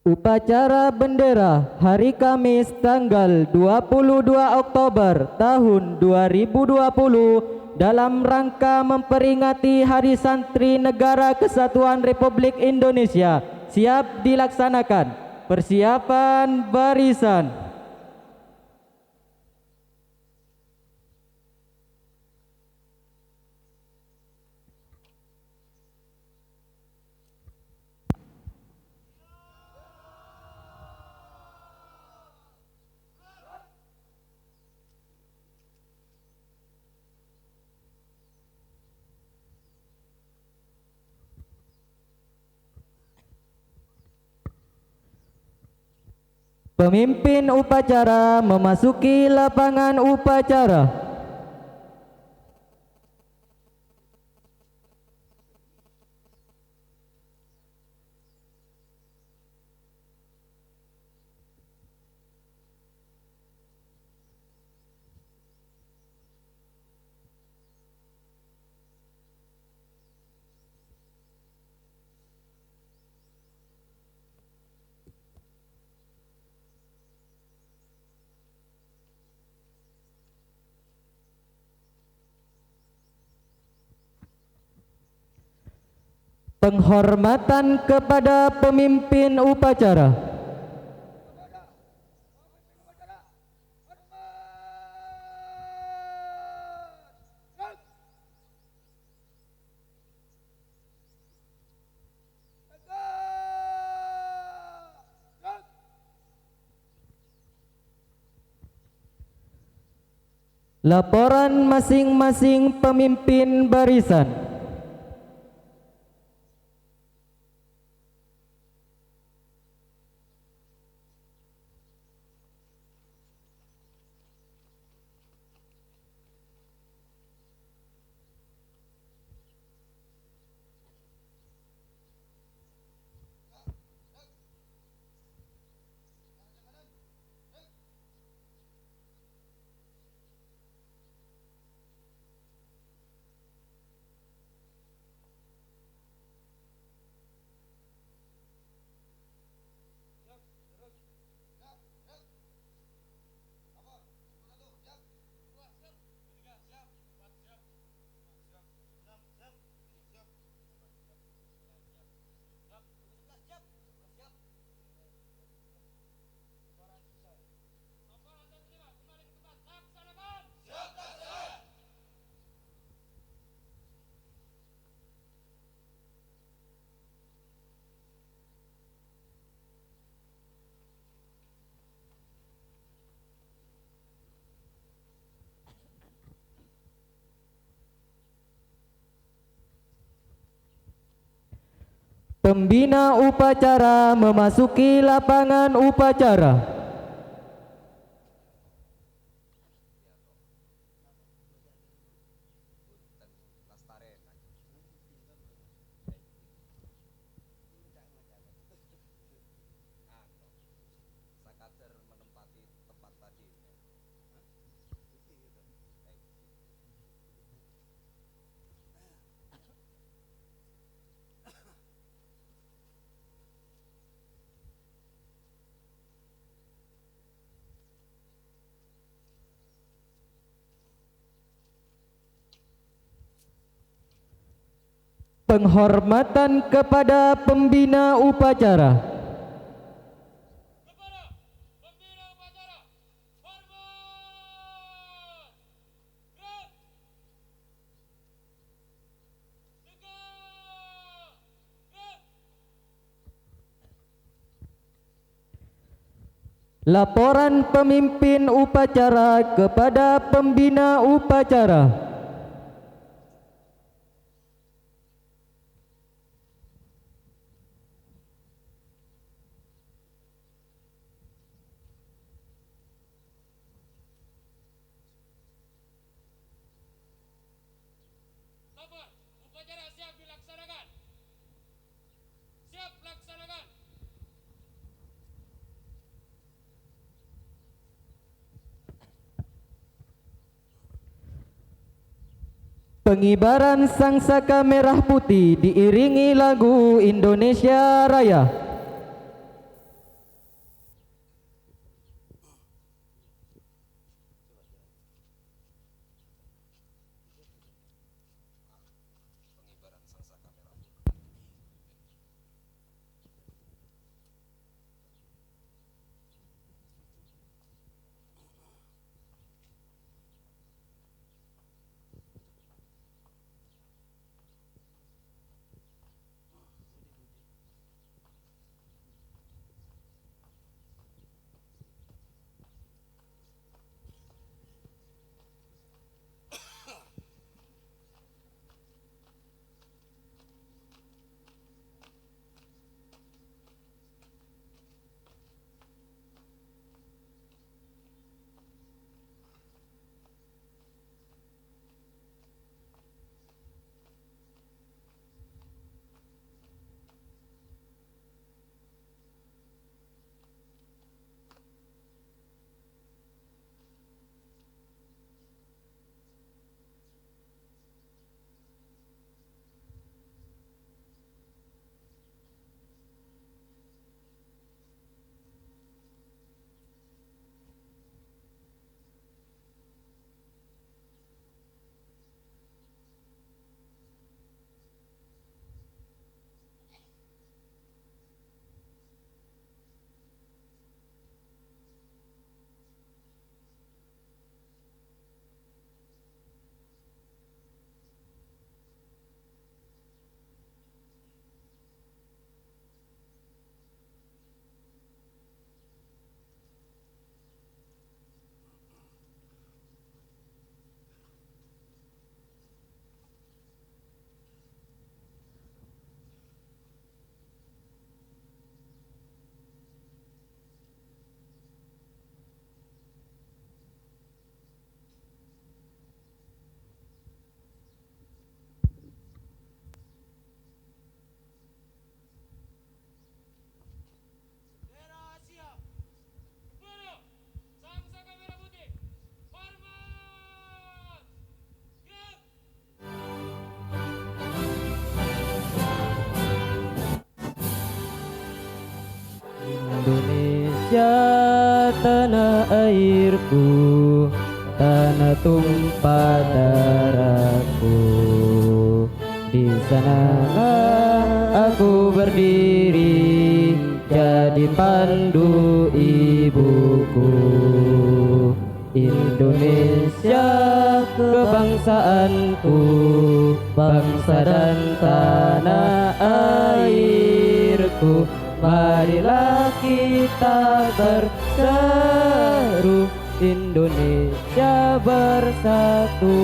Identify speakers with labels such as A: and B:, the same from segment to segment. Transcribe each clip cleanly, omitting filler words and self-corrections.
A: Upacara bendera hari Kamis tanggal 22 Oktober tahun 2020 dalam rangka memperingati Hari Santri Negara Kesatuan Republik Indonesia siap dilaksanakan. Persiapan barisan. Pemimpin upacara memasuki lapangan upacara. Penghormatan kepada pemimpin upacara. Laporan masing-masing pemimpin barisan. Pembina upacara memasuki lapangan upacara. Penghormatan kepada pembina upacara. Laporan pemimpin upacara kepada pembina upacara.
B: Upacara siap dilaksanakan. Siap laksanakan.
A: Pengibaran sangsaka merah putih diiringi lagu Indonesia Raya. Indonesia tanah airku, tanah tumpah darahku. Di sanalah aku berdiri, jadi pandu ibuku. Indonesia kebangsaanku, bangsa dan tanah airku. Marilah kita berseru, Indonesia bersatu.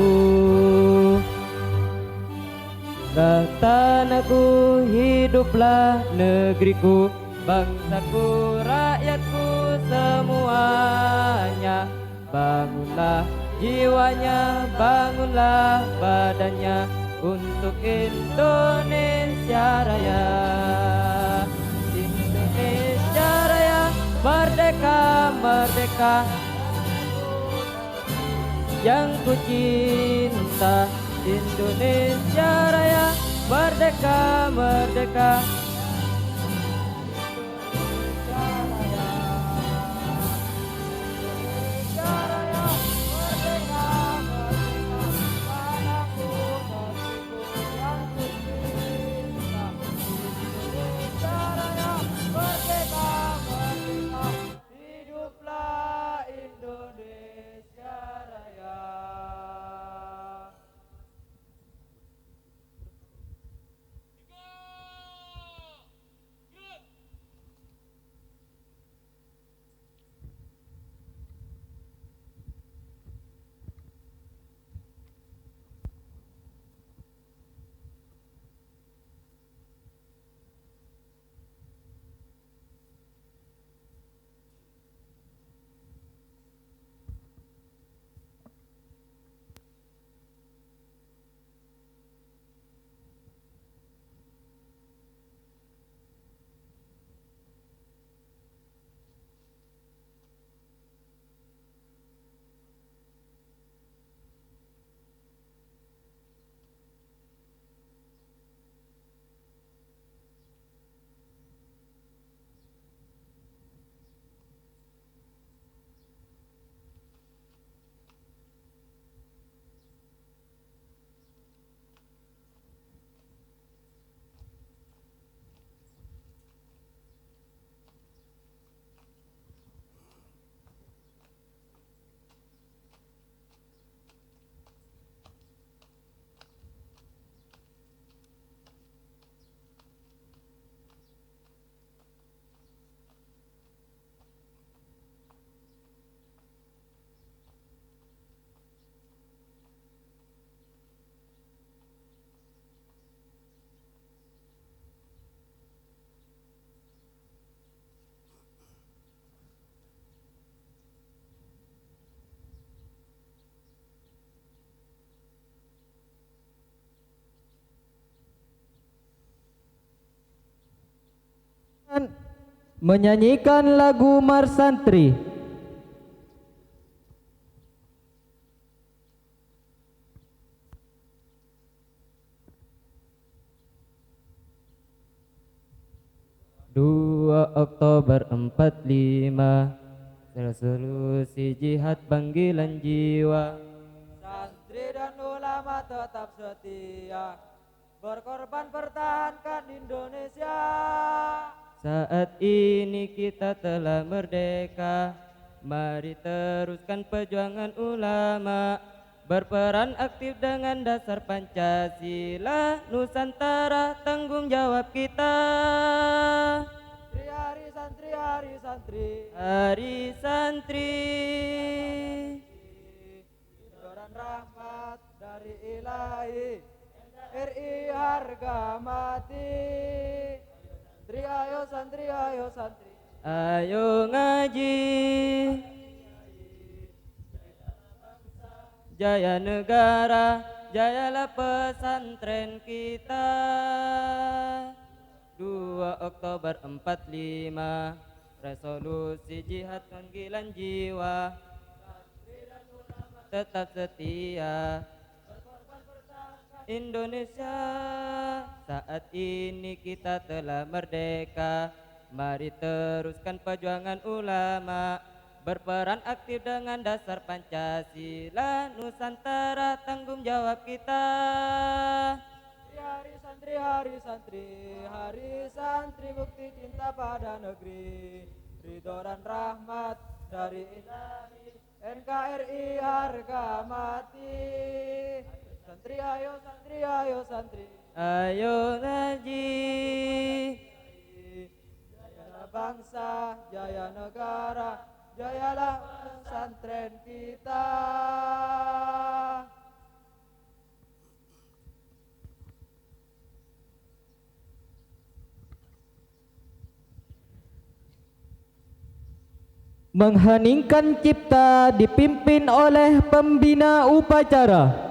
A: Lah tanahku, hiduplah negeriku, bangsaku, rakyatku semuanya. Bangunlah jiwanya, bangunlah badannya untuk Indonesia Raya. Indonesia Raya, merdeka, merdeka, yang ku cinta. Indonesia Raya, merdeka, merdeka. Hiduplah Indonesia Raya. Menyanyikan lagu Mars Santri. Oktober 45, resolusi jihad panggilan jiwa.
C: Santri dan ulama tetap setia, berkorban pertahankan Indonesia.
A: Saat ini kita telah merdeka, mari teruskan perjuangan ulama, berperan aktif dengan dasar Pancasila, Nusantara tanggung jawab kita.
C: Hari santri, hari santri,
A: Hari santri,
C: doran rahmat dari Ilahi, RI harga mati. Santri ayo santri, ayo santri,
A: ayo ngaji, jaya negara, jayalah pesantren kita. 2 Oktober 45, resolusi jihad panggilan jiwa, tetap setia Indonesia. Saat ini kita telah merdeka, Mari teruskan perjuangan ulama, berperan aktif dengan dasar Pancasila. Nusantara tanggung jawab kita.
C: Hari santri, hari santri, hari santri, bukti cinta pada negeri. Ridho dan rahmat dari Ilahi, NKRI harga mati. Santri ayo santri, ayo santri.
A: Ayo ngaji,
C: Jayalah bangsa, jaya negara, jayalah pesantren kita.
D: Mengheningkan cipta dipimpin oleh pembina upacara.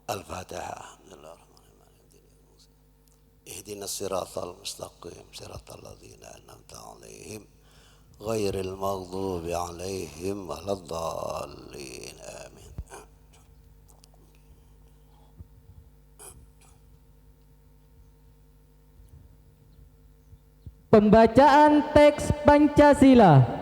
E: الفاتحة. بسم الله الرحمن الرحيم. اهدنا الصراط المستقيم صراط الذين أنعمت عليهم غير المغضوب عليهم ولا الضالين آمين.
D: Pembacaan teks Pancasila.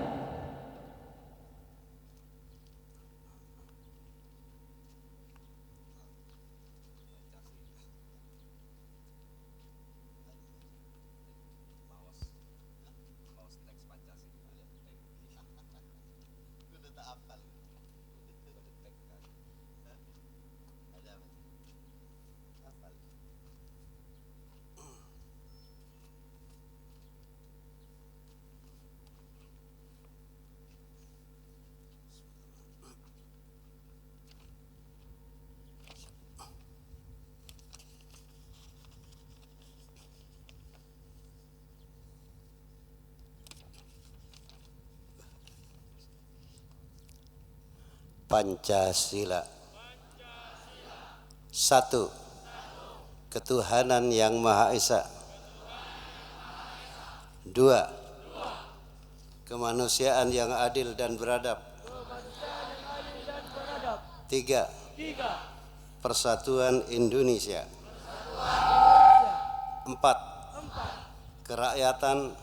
E: Pancasila. Satu, ketuhanan yang Maha Esa. Dua, kemanusiaan yang adil dan beradab. Tiga, persatuan Indonesia. Empat, kerakyatan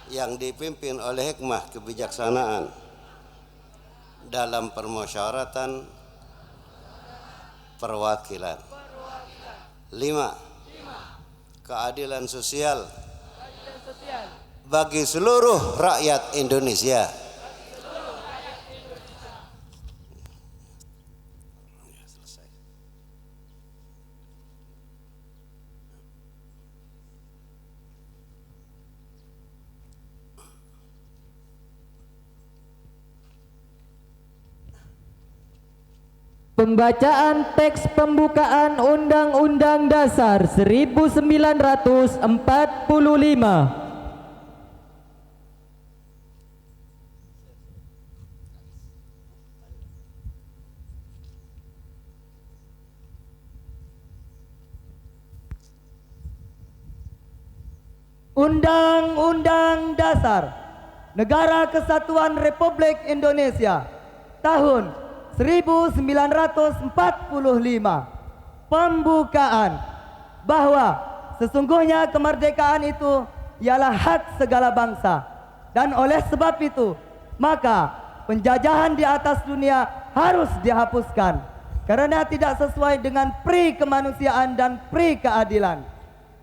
E: yang dipimpin oleh hikmah kebijaksanaan dalam permusyawaratan perwakilan. Lima, keadilan sosial bagi seluruh rakyat Indonesia.
D: Pembacaan teks pembukaan Undang-Undang Dasar 1945. Undang-Undang Dasar Negara Kesatuan Republik Indonesia tahun 1945. Pembukaan bahwa sesungguhnya kemerdekaan itu ialah hak segala bangsa, dan oleh sebab itu maka penjajahan di atas dunia harus dihapuskan karena tidak sesuai dengan pri kemanusiaan dan pri keadilan.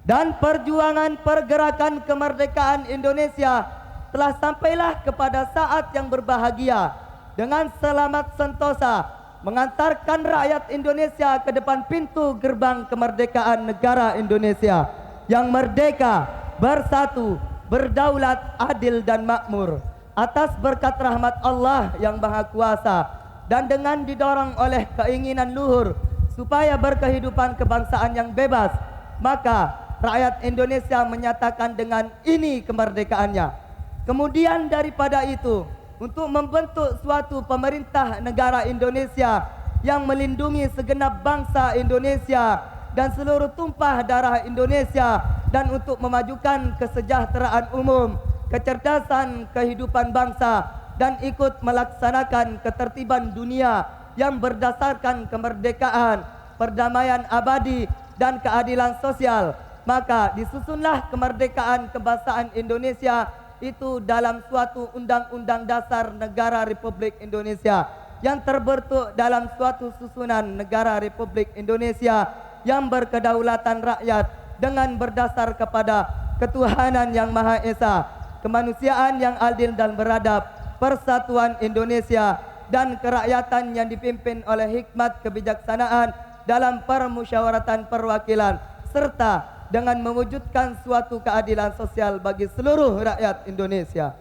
D: Dan perjuangan pergerakan kemerdekaan Indonesia telah sampailah kepada saat yang berbahagia dengan selamat sentosa mengantarkan rakyat Indonesia ke depan pintu gerbang kemerdekaan negara Indonesia yang merdeka, bersatu, berdaulat, adil dan makmur atas berkat rahmat Allah yang Maha Kuasa, dan dengan didorong oleh keinginan luhur supaya berkehidupan kebangsaan yang bebas, maka rakyat Indonesia menyatakan dengan ini kemerdekaannya. Kemudian daripada itu, untuk membentuk suatu pemerintah negara Indonesia yang melindungi segenap bangsa Indonesia dan seluruh tumpah darah Indonesia, dan untuk memajukan kesejahteraan umum, kecerdasan kehidupan bangsa, dan ikut melaksanakan ketertiban dunia yang berdasarkan kemerdekaan, perdamaian abadi, dan keadilan sosial. Maka disusunlah kemerdekaan kebangsaan Indonesia itu dalam suatu undang-undang dasar negara Republik Indonesia yang terbentuk dalam suatu susunan negara Republik Indonesia yang berkedaulatan rakyat dengan berdasar kepada ketuhanan yang Maha Esa, kemanusiaan yang adil dan beradab, persatuan Indonesia, dan kerakyatan yang dipimpin oleh hikmat kebijaksanaan dalam permusyawaratan perwakilan, serta dengan mewujudkan suatu keadilan sosial bagi seluruh rakyat Indonesia.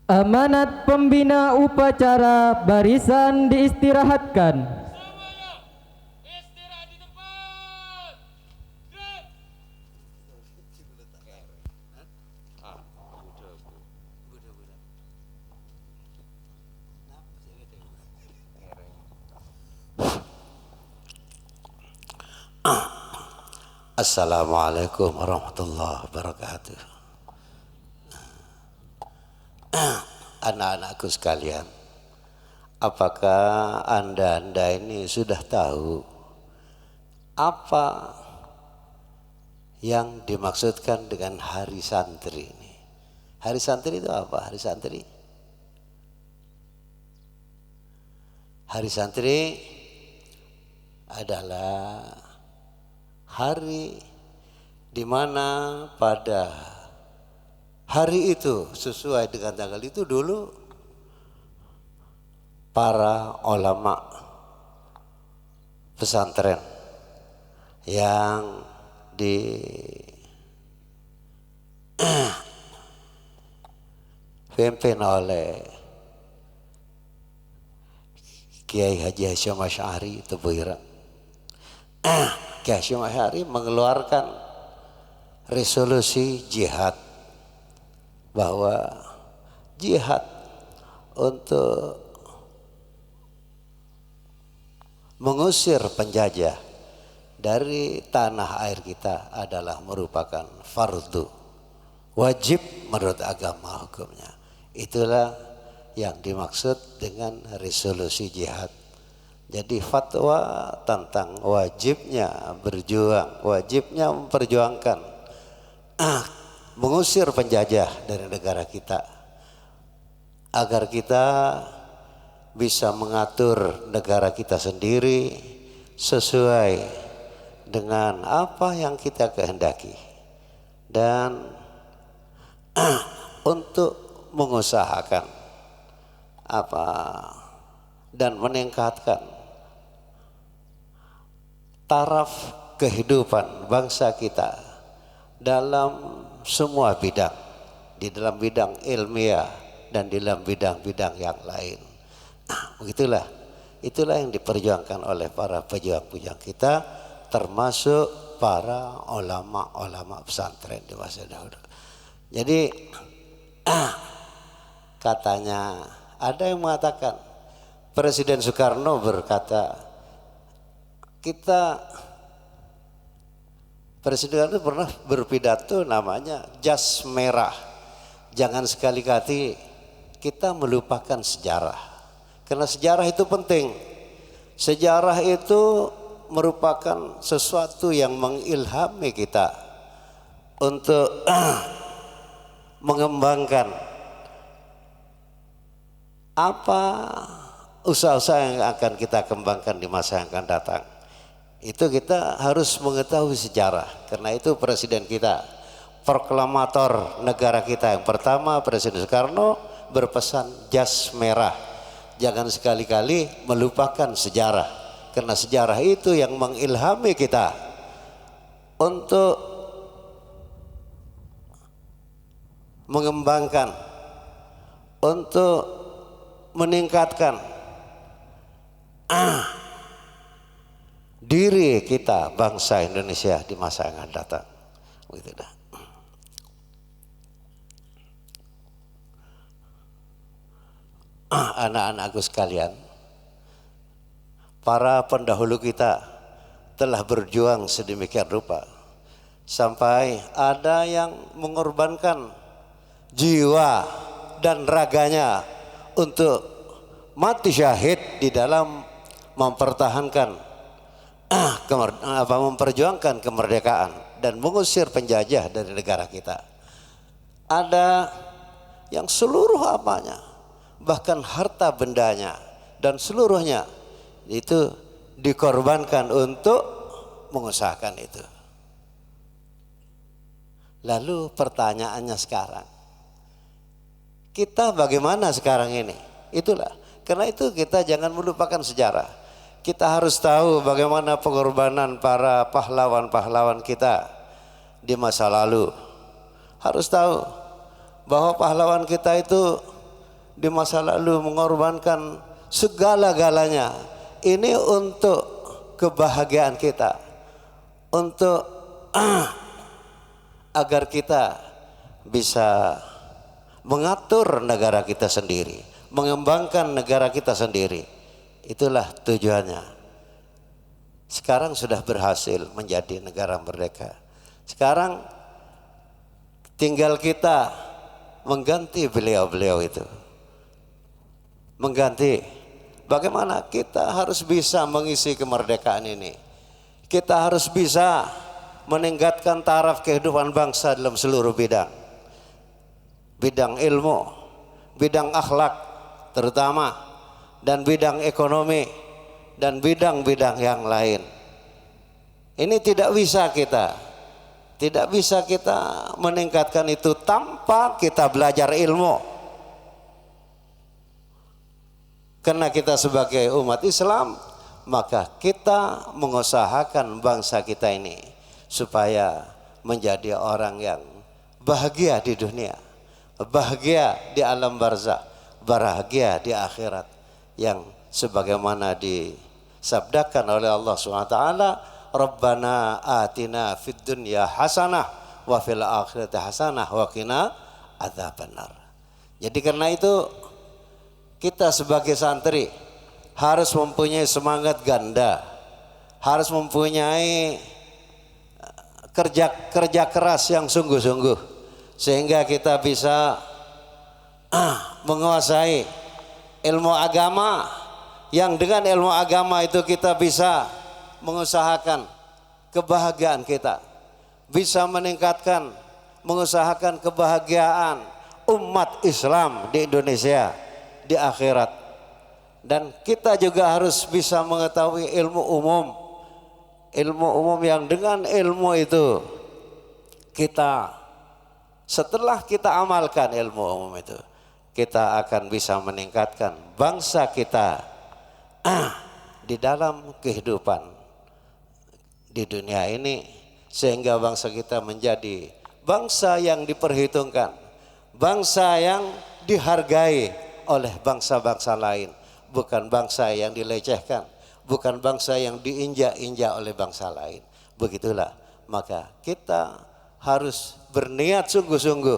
A: Amanat pembina upacara barisan diistirahatkan.
B: Semuanya istirahat di tempat. Gerak.
E: Assalamualaikum warahmatullahi wabarakatuh. Anak-anakku sekalian, apakah anda ini sudah tahu apa yang dimaksudkan dengan hari santri ini? Hari santri itu apa? Hari santri? Hari santri adalah hari di mana pada hari itu sesuai dengan tanggal itu dulu para ulama pesantren yang dipimpin oleh Kiai Haji Hasyim Asy'ari Tebuireng. Kiai Hasyim Asy'ari mengeluarkan resolusi jihad, bahwa jihad untuk mengusir penjajah dari tanah air kita adalah merupakan fardu wajib menurut agama hukumnya. Itulah yang dimaksud dengan resolusi jihad. Jadi fatwa tentang wajibnya berjuang, wajibnya memperjuangkan mengusir penjajah dari negara kita, agar kita bisa mengatur negara kita sendiri sesuai dengan apa yang kita kehendaki, dan untuk mengusahakan apa dan meningkatkan taraf kehidupan bangsa kita dalam semua bidang, di dalam bidang ilmiah dan di dalam bidang-bidang yang lain. Itulah yang diperjuangkan oleh para pejuang-pejuang kita, termasuk para ulama-ulama pesantren di masa dahulu. Jadi katanya ada yang mengatakan, Presiden Soekarno berkata, Presiden itu pernah berpidato namanya jas merah. Jangan sekali-kali kita melupakan sejarah, karena sejarah itu penting. Sejarah itu merupakan sesuatu yang mengilhami kita untuk mengembangkan apa usaha-usaha yang akan kita kembangkan di masa yang akan datang. Itu kita harus mengetahui sejarah. Karena itu presiden kita, proklamator negara kita yang pertama, Presiden Soekarno, berpesan jas merah. Jangan sekali-kali melupakan sejarah, karena sejarah itu yang mengilhami kita untuk mengembangkan untuk meningkatkan diri kita bangsa Indonesia di masa yang akan datang. Begitu dah. Anak-anakku sekalian, para pendahulu kita telah berjuang sedemikian rupa sampai ada yang mengorbankan jiwa dan raganya untuk mati syahid di dalam mempertahankan memperjuangkan kemerdekaan dan mengusir penjajah dari negara kita. Ada yang seluruh apanya, bahkan harta bendanya dan seluruhnya itu dikorbankan untuk mengusahakan itu. Lalu pertanyaannya sekarang, kita bagaimana sekarang ini? Itulah, karena itu kita jangan melupakan sejarah. Kita harus tahu bagaimana pengorbanan para pahlawan-pahlawan kita di masa lalu. Harus tahu bahwa pahlawan kita itu di masa lalu mengorbankan segala-galanya. Ini untuk kebahagiaan kita, untuk agar kita bisa mengatur negara kita sendiri, mengembangkan negara kita sendiri. Itulah tujuannya. Sekarang sudah berhasil menjadi negara merdeka. Sekarang tinggal kita mengganti beliau-beliau itu. Mengganti. Bagaimana kita harus bisa mengisi kemerdekaan ini. Kita harus bisa meningkatkan taraf kehidupan bangsa dalam seluruh bidang. Bidang ilmu, bidang akhlak terutama, dan bidang ekonomi, dan bidang-bidang yang lain. Ini tidak bisa kita meningkatkan itu tanpa kita belajar ilmu. Karena kita sebagai umat Islam, maka kita mengusahakan bangsa kita ini supaya menjadi orang yang bahagia di dunia, bahagia di alam barzakh, bahagia di akhirat, yang sebagaimana disabdakan oleh Allah SWT, Rabbana atina fid dunya hasanah wa fil akhirati hasanah wa qina adzabannar. Jadi karena itu kita sebagai santri harus mempunyai semangat ganda, harus mempunyai kerja keras yang sungguh-sungguh, sehingga kita bisa menguasai ilmu agama, yang dengan ilmu agama itu kita bisa mengusahakan kebahagiaan kita, bisa mengusahakan kebahagiaan umat Islam di Indonesia di akhirat. Dan kita juga harus bisa mengetahui ilmu umum yang dengan ilmu itu kita, setelah kita amalkan ilmu umum itu, kita akan bisa meningkatkan bangsa kita di dalam kehidupan di dunia ini, sehingga bangsa kita menjadi bangsa yang diperhitungkan, bangsa yang dihargai oleh bangsa-bangsa lain, bukan bangsa yang dilecehkan, bukan bangsa yang diinjak-injak oleh bangsa lain. Begitulah, maka kita harus berniat sungguh-sungguh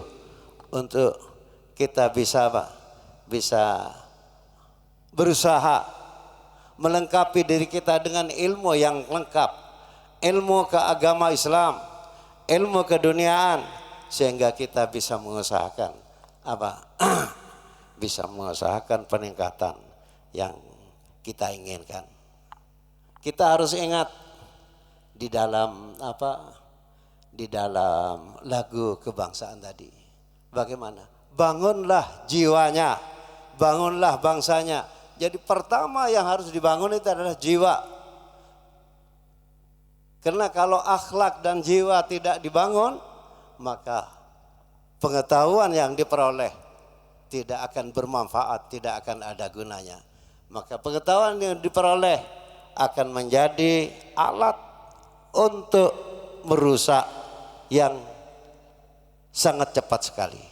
E: untuk kita bisa berusaha melengkapi diri kita dengan ilmu yang lengkap, ilmu keagama Islam, ilmu keduniaan, sehingga kita bisa mengusahakan bisa mengusahakan peningkatan yang kita inginkan. Kita harus ingat di dalam lagu kebangsaan tadi, bagaimana? Bangunlah jiwanya, bangunlah bangsanya. Jadi pertama yang harus dibangun itu adalah jiwa. Karena kalau akhlak dan jiwa tidak dibangun, maka pengetahuan yang diperoleh tidak akan bermanfaat, tidak akan ada gunanya. Maka pengetahuan yang diperoleh akan menjadi alat untuk merusak yang sangat cepat sekali.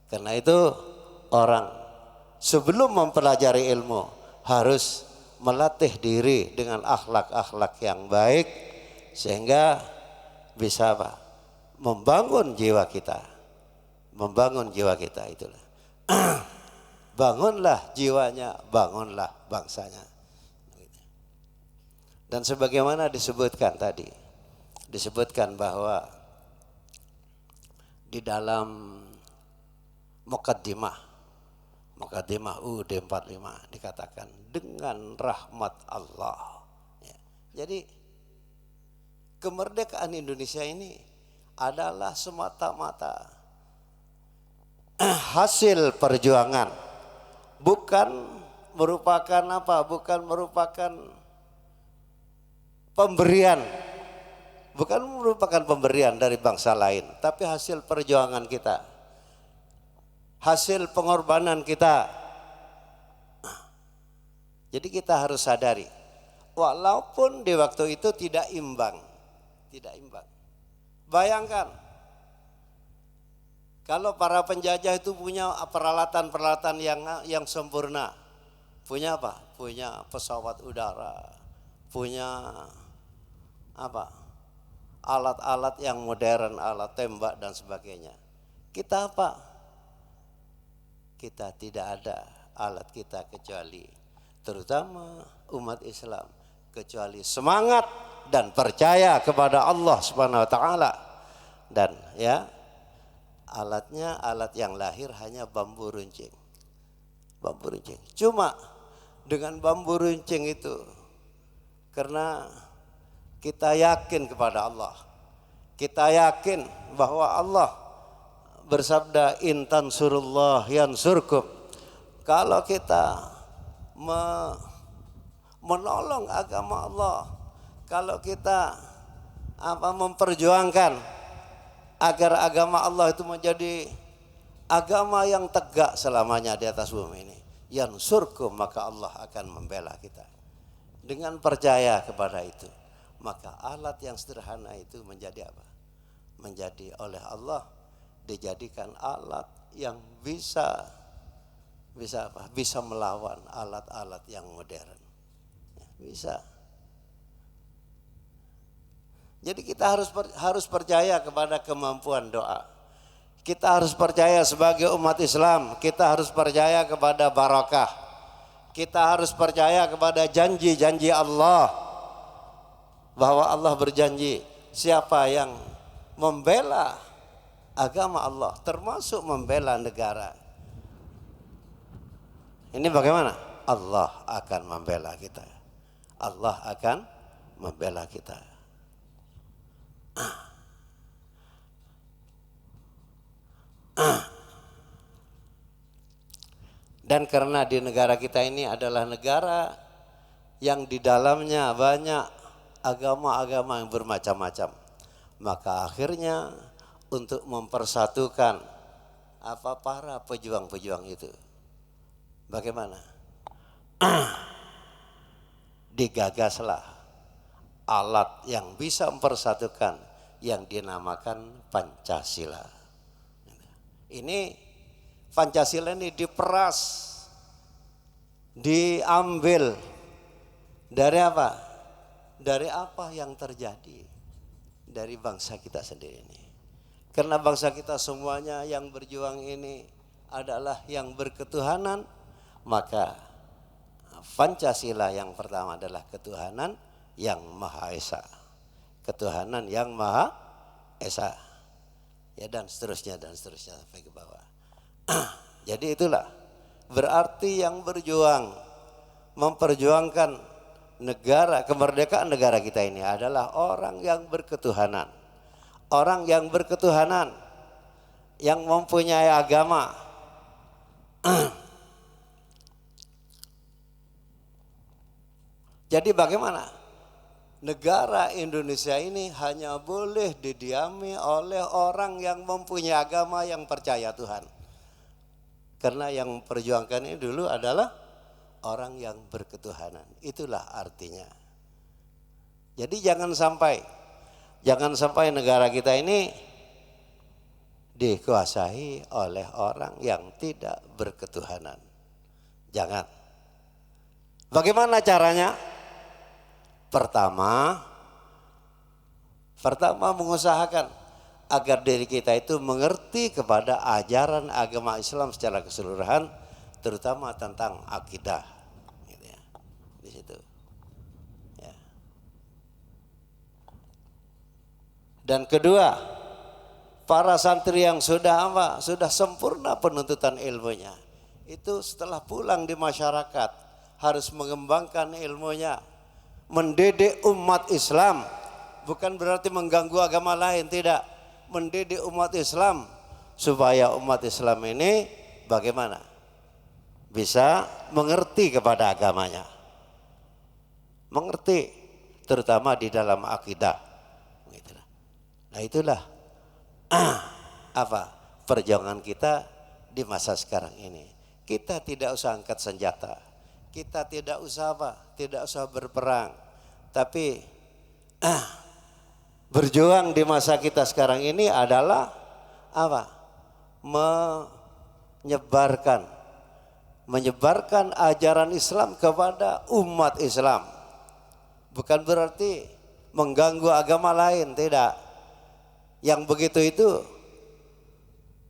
E: Karena itu orang sebelum mempelajari ilmu harus melatih diri dengan akhlak-akhlak yang baik sehingga bisa apa? Membangun jiwa kita. Membangun jiwa kita itulah. Bangunlah jiwanya, bangunlah bangsanya. Dan sebagaimana disebutkan tadi, disebutkan bahwa di dalam Muqaddimah UUD 45 dikatakan dengan rahmat Allah. Ya. Jadi kemerdekaan Indonesia ini adalah semata-mata hasil perjuangan, bukan merupakan apa? Bukan merupakan pemberian, bukan merupakan pemberian dari bangsa lain, tapi hasil perjuangan kita, hasil pengorbanan kita. Jadi kita harus sadari, walaupun di waktu itu tidak imbang. Bayangkan, kalau para penjajah itu punya peralatan-peralatan yang sempurna, punya apa? Punya pesawat udara, punya apa? Alat-alat yang modern, alat tembak dan sebagainya. Kita apa? Kita tidak ada alat kita kecuali, terutama umat Islam, kecuali semangat dan percaya kepada Allah Subhanahu wa taala. Dan ya, alatnya alat yang lahir hanya bambu runcing. Bambu runcing. Cuma dengan bambu runcing itu, karena kita yakin kepada Allah, kita yakin bahwa Allah bersabda in tansurullah yansurkum. Kalau kita menolong agama Allah, kalau kita memperjuangkan agar agama Allah itu menjadi agama yang tegak selamanya di atas bumi ini, yansurkum, maka Allah akan membela kita. Dengan percaya kepada itu, maka alat yang sederhana itu menjadi apa? Menjadi oleh Allah dijadikan alat yang bisa apa? Bisa melawan alat-alat yang modern. Bisa. Jadi kita harus percaya kepada kemampuan doa. Kita harus percaya sebagai umat Islam, kita harus percaya kepada barakah. Kita harus percaya kepada janji-janji Allah, bahwa Allah berjanji siapa yang membela agama Allah, termasuk membela negara, ini bagaimana? Allah akan membela kita. Allah akan membela kita. Dan karena di negara kita ini adalah negara yang di dalamnya banyak agama-agama yang bermacam-macam, maka akhirnya untuk mempersatukan para pejuang-pejuang itu, bagaimana? Digagaslah alat yang bisa mempersatukan yang dinamakan Pancasila. Ini Pancasila ini diperas, diambil dari apa? Dari apa yang terjadi dari bangsa kita sendiri ini. Karena bangsa kita semuanya yang berjuang ini adalah yang berketuhanan, maka Pancasila yang pertama adalah ketuhanan yang Maha Esa. Ketuhanan yang Maha Esa. Ya, dan seterusnya sampai ke bawah. Jadi itulah berarti yang berjuang memperjuangkan negara, kemerdekaan negara kita ini adalah orang yang berketuhanan. Orang yang berketuhanan, yang mempunyai agama. Jadi bagaimana? Negara Indonesia ini hanya boleh didiami oleh orang yang mempunyai agama, yang percaya Tuhan. Karena yang memperjuangkan ini dulu adalah orang yang berketuhanan. Itulah artinya. Jadi jangan sampai negara kita ini dikuasai oleh orang yang tidak berketuhanan. Jangan. Bagaimana caranya? Pertama mengusahakan agar diri kita itu mengerti kepada ajaran agama Islam secara keseluruhan, terutama tentang akidah. Gitu ya. Di situ. Ya. Dan kedua, para santri yang sudah sempurna penuntutan ilmunya, itu setelah pulang di masyarakat harus mengembangkan ilmunya, mendidik umat Islam, bukan berarti mengganggu agama lain, tidak. Mendidik umat Islam supaya umat Islam ini bagaimana? Bisa mengerti kepada agamanya. Mengerti terutama di dalam akidah. Nah itulah perjuangan kita di masa sekarang ini. Kita tidak usah angkat senjata. Kita tidak usah berperang. Tapi berjuang di masa kita sekarang ini adalah menyebarkan ajaran Islam kepada umat Islam. Bukan berarti mengganggu agama lain, tidak. Yang begitu itu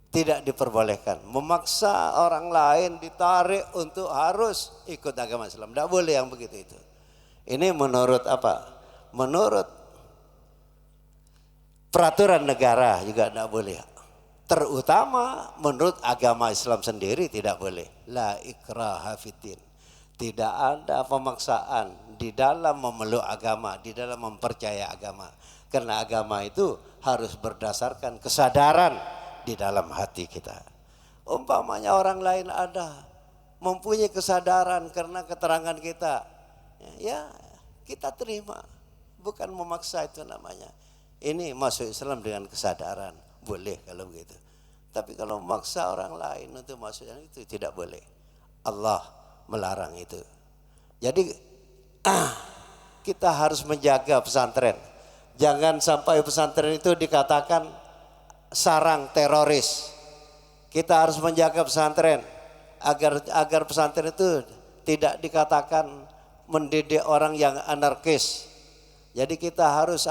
E: tidak diperbolehkan. Memaksa orang lain ditarik untuk harus ikut agama Islam, tidak boleh yang begitu itu. Ini menurut Menurut peraturan negara juga tidak boleh. Terutama menurut agama Islam sendiri tidak boleh. La ikraha fiddin. Tidak ada pemaksaan di dalam memeluk agama, di dalam mempercaya agama. Karena agama itu harus berdasarkan kesadaran di dalam hati kita. Umpamanya orang lain ada mempunyai kesadaran karena keterangan kita, ya kita terima. Bukan memaksa, itu namanya. Ini masuk Islam dengan kesadaran, boleh kalau begitu. Tapi kalau memaksa orang lain untuk masuk itu tidak boleh. Allah melarang itu. Jadi kita harus menjaga pesantren. Jangan sampai pesantren itu dikatakan sarang teroris. Kita harus menjaga pesantren agar pesantren itu tidak dikatakan mendidik orang yang anarkis. Jadi kita harus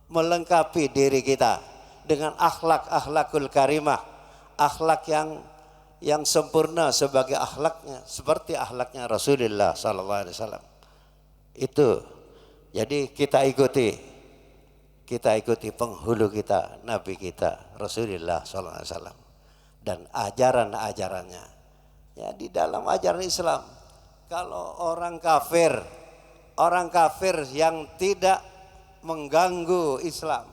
E: melengkapi diri kita dengan akhlakul karimah, akhlak yang sempurna sebagai akhlaknya, seperti akhlaknya Rasulullah SAW. Itu. Jadi kita ikuti penghulu kita, Nabi kita, Rasulullah SAW, dan ajaran-ajarannya. Ya, di dalam ajaran Islam, kalau orang kafir yang tidak mengganggu Islam,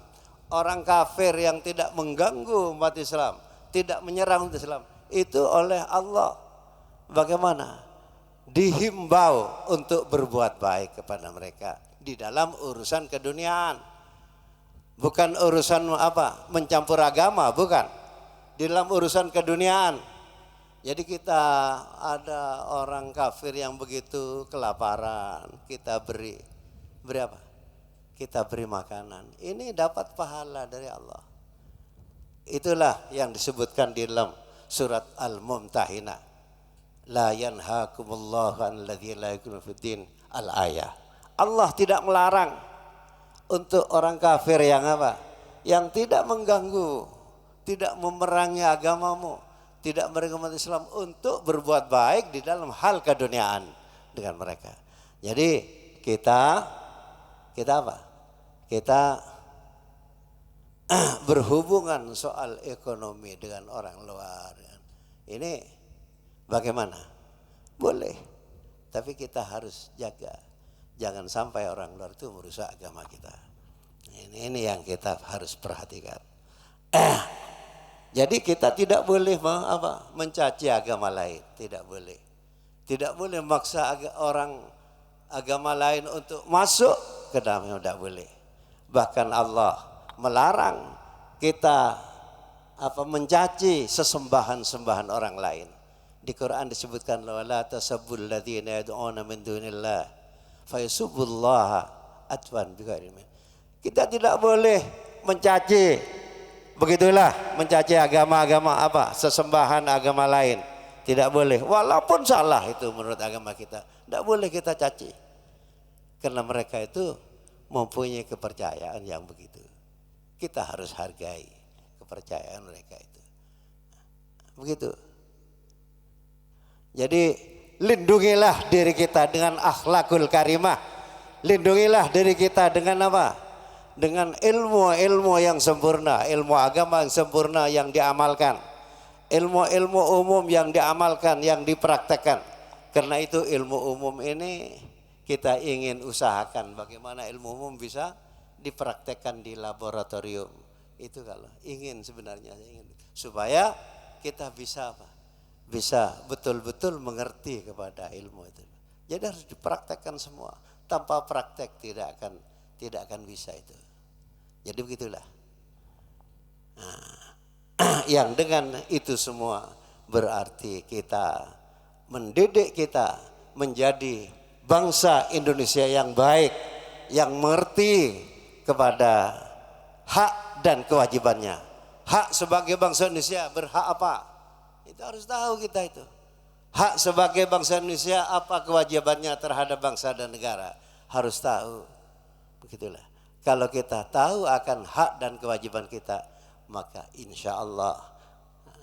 E: orang kafir yang tidak mengganggu umat Islam, tidak menyerang umat Islam, itu oleh Allah bagaimana? Dihimbau untuk berbuat baik kepada mereka di dalam urusan keduniaan. Bukan urusan mencampur agama, bukan. Di dalam urusan keduniaan. Jadi kita ada orang kafir yang begitu kelaparan, kita beri apa? Kita beri makanan. Ini dapat pahala dari Allah. Itulah yang disebutkan di dalam surat Al-Mumtahinah. La yanhakumullahu an ladzina la yuqimuna fid-din al-ayah. Allah tidak melarang untuk orang kafir yang yang tidak mengganggu, tidak memerangi agamamu, tidak memerangi Islam, untuk berbuat baik di dalam hal keduniaan dengan mereka. Jadi kita berhubungan soal ekonomi dengan orang luar. Ini bagaimana? Boleh, tapi kita harus jaga. Jangan sampai orang luar itu merusak agama kita. Ini yang kita harus perhatikan. Jadi kita tidak boleh mencaci agama lain, tidak boleh. Tidak boleh memaksa orang agama lain untuk masuk ke dalamnya, tidak boleh. Bahkan Allah melarang kita mencaci sesembahan-sembahan orang lain. Di Quran disebutkan la tasabbul ladzina yad'una min dunillah fayasubbullaha atwan bighairi ilmin. Kita tidak boleh mencaci Begitulah mencaci agama-agama apa? Sesembahan agama lain. Tidak boleh. Walaupun salah itu menurut agama kita. Tidak boleh kita caci. Karena mereka itu mempunyai kepercayaan yang begitu. Kita harus hargai kepercayaan mereka itu. Begitu. Jadi lindungilah diri kita dengan akhlakul karimah. Lindungilah diri kita dengan apa? Dengan ilmu-ilmu yang sempurna, ilmu agama yang sempurna yang diamalkan, ilmu-ilmu umum yang diamalkan, yang dipraktekkan. Karena itu ilmu umum ini kita ingin usahakan bagaimana ilmu umum bisa dipraktekkan di laboratorium. Itu kalau ingin sebenarnya ingin supaya kita bisa apa? Bisa betul-betul mengerti kepada ilmu itu. Jadi harus dipraktekkan semua. Tanpa praktek tidak akan bisa itu. Jadi begitulah. Nah, yang dengan itu semua berarti kita mendidik kita menjadi bangsa Indonesia yang baik, yang mengerti kepada hak dan kewajibannya. Hak sebagai bangsa Indonesia berhak apa? Itu harus tahu kita itu. Hak sebagai bangsa Indonesia apa kewajibannya terhadap bangsa dan negara. Harus tahu. Begitulah. Kalau kita tahu akan hak dan kewajiban kita, maka insya Allah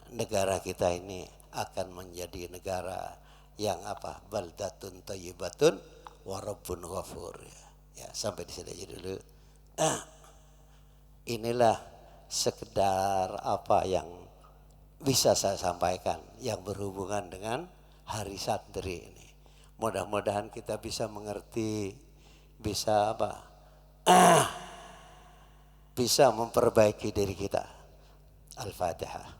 E: negara kita ini akan menjadi negara yang apa? Baldatun thayyibatun wa rabbun ghafur. Ya, sampai di sini aja dulu. Inilah sekedar apa yang bisa saya sampaikan yang berhubungan dengan Hari Santri ini. Mudah-mudahan kita bisa mengerti, bisa apa? Bisa memperbaiki diri kita. Al-Fatihah.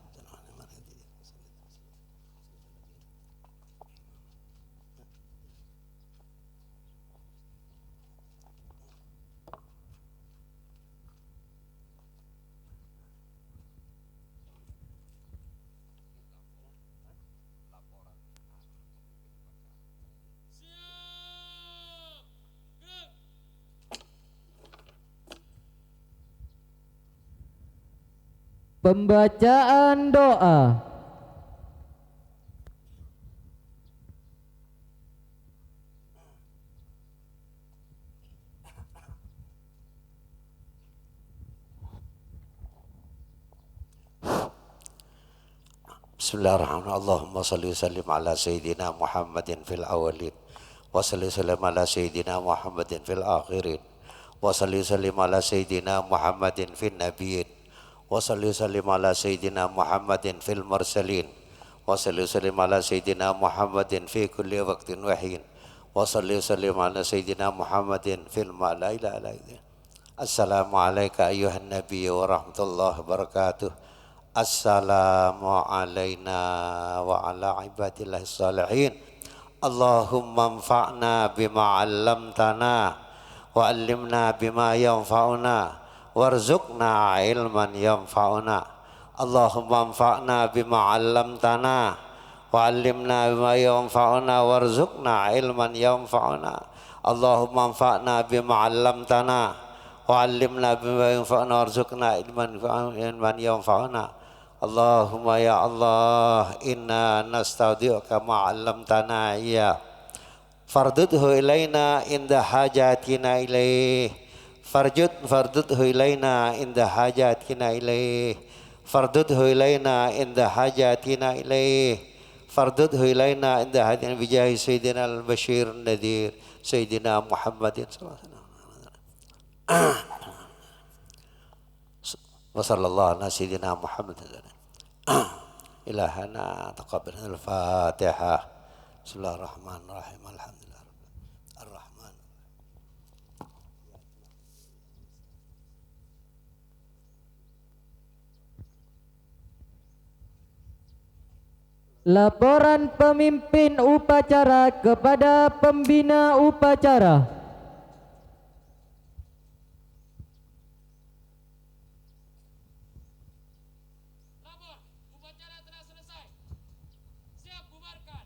A: Pembacaan doa.
E: Bismillahirrahmanirrahim. Allahumma salli wa sallim ala sayyidina Muhammadin fil awalin wa salli wa sallim ala sayyidina Muhammadin fil akhirin wa salli wa sallim ala sayyidina Muhammadin fil nabiyyin wa salli wa sallim ala sayyidina Muhammadin fil mursalin wa salli wa sallim ala sayyidina Muhammadin fi kulli waqtin wa hin wa salli wa sallim ala sayyidina Muhammadin fil ma'la ila alaihi. Assalamu alayka ayyuhan nabiy wa rahmatullahi wa barakatuh. Assalamu alayna wa ala ibadillahi salihin. Allahumma anfa'na bima 'allamtana wa 'allimna bima yanfa'una warzuqna ilman yanfa'una. Allahumma anfa'na bima 'allamtana wa 'allimna bima yanfa'una warzuqna ilman yanfa'una. Allahumma anfa'na bima 'allamtana wa 'allimna bima yanfa'una warzuqna ilman yanfa'una. Allahumma ya Allah, inna nastaudi'uka ma 'allamtana ya fardudhu ilaina inda hajatina ilaih. Fardudhu ilaina inda hajatina ilaih. Fardudhu ilaina inda hajatina ilaih. Fardudhu ilaina inda hajatina bijahi Sayyidina al-Bashir Nadir Sayyidina Muhammadin sallallahu alaihi wasallam. Wa sallallahu ala Sayyidina Muhammadin. Ilahana taqabbal al-Fatihah. Bismillahirrahmanirrahim. Alhamdulillah. Ar-Rahman.
A: Laporan pemimpin upacara kepada pembina upacara.
B: Lapor, upacara telah selesai. Siap bubarkan.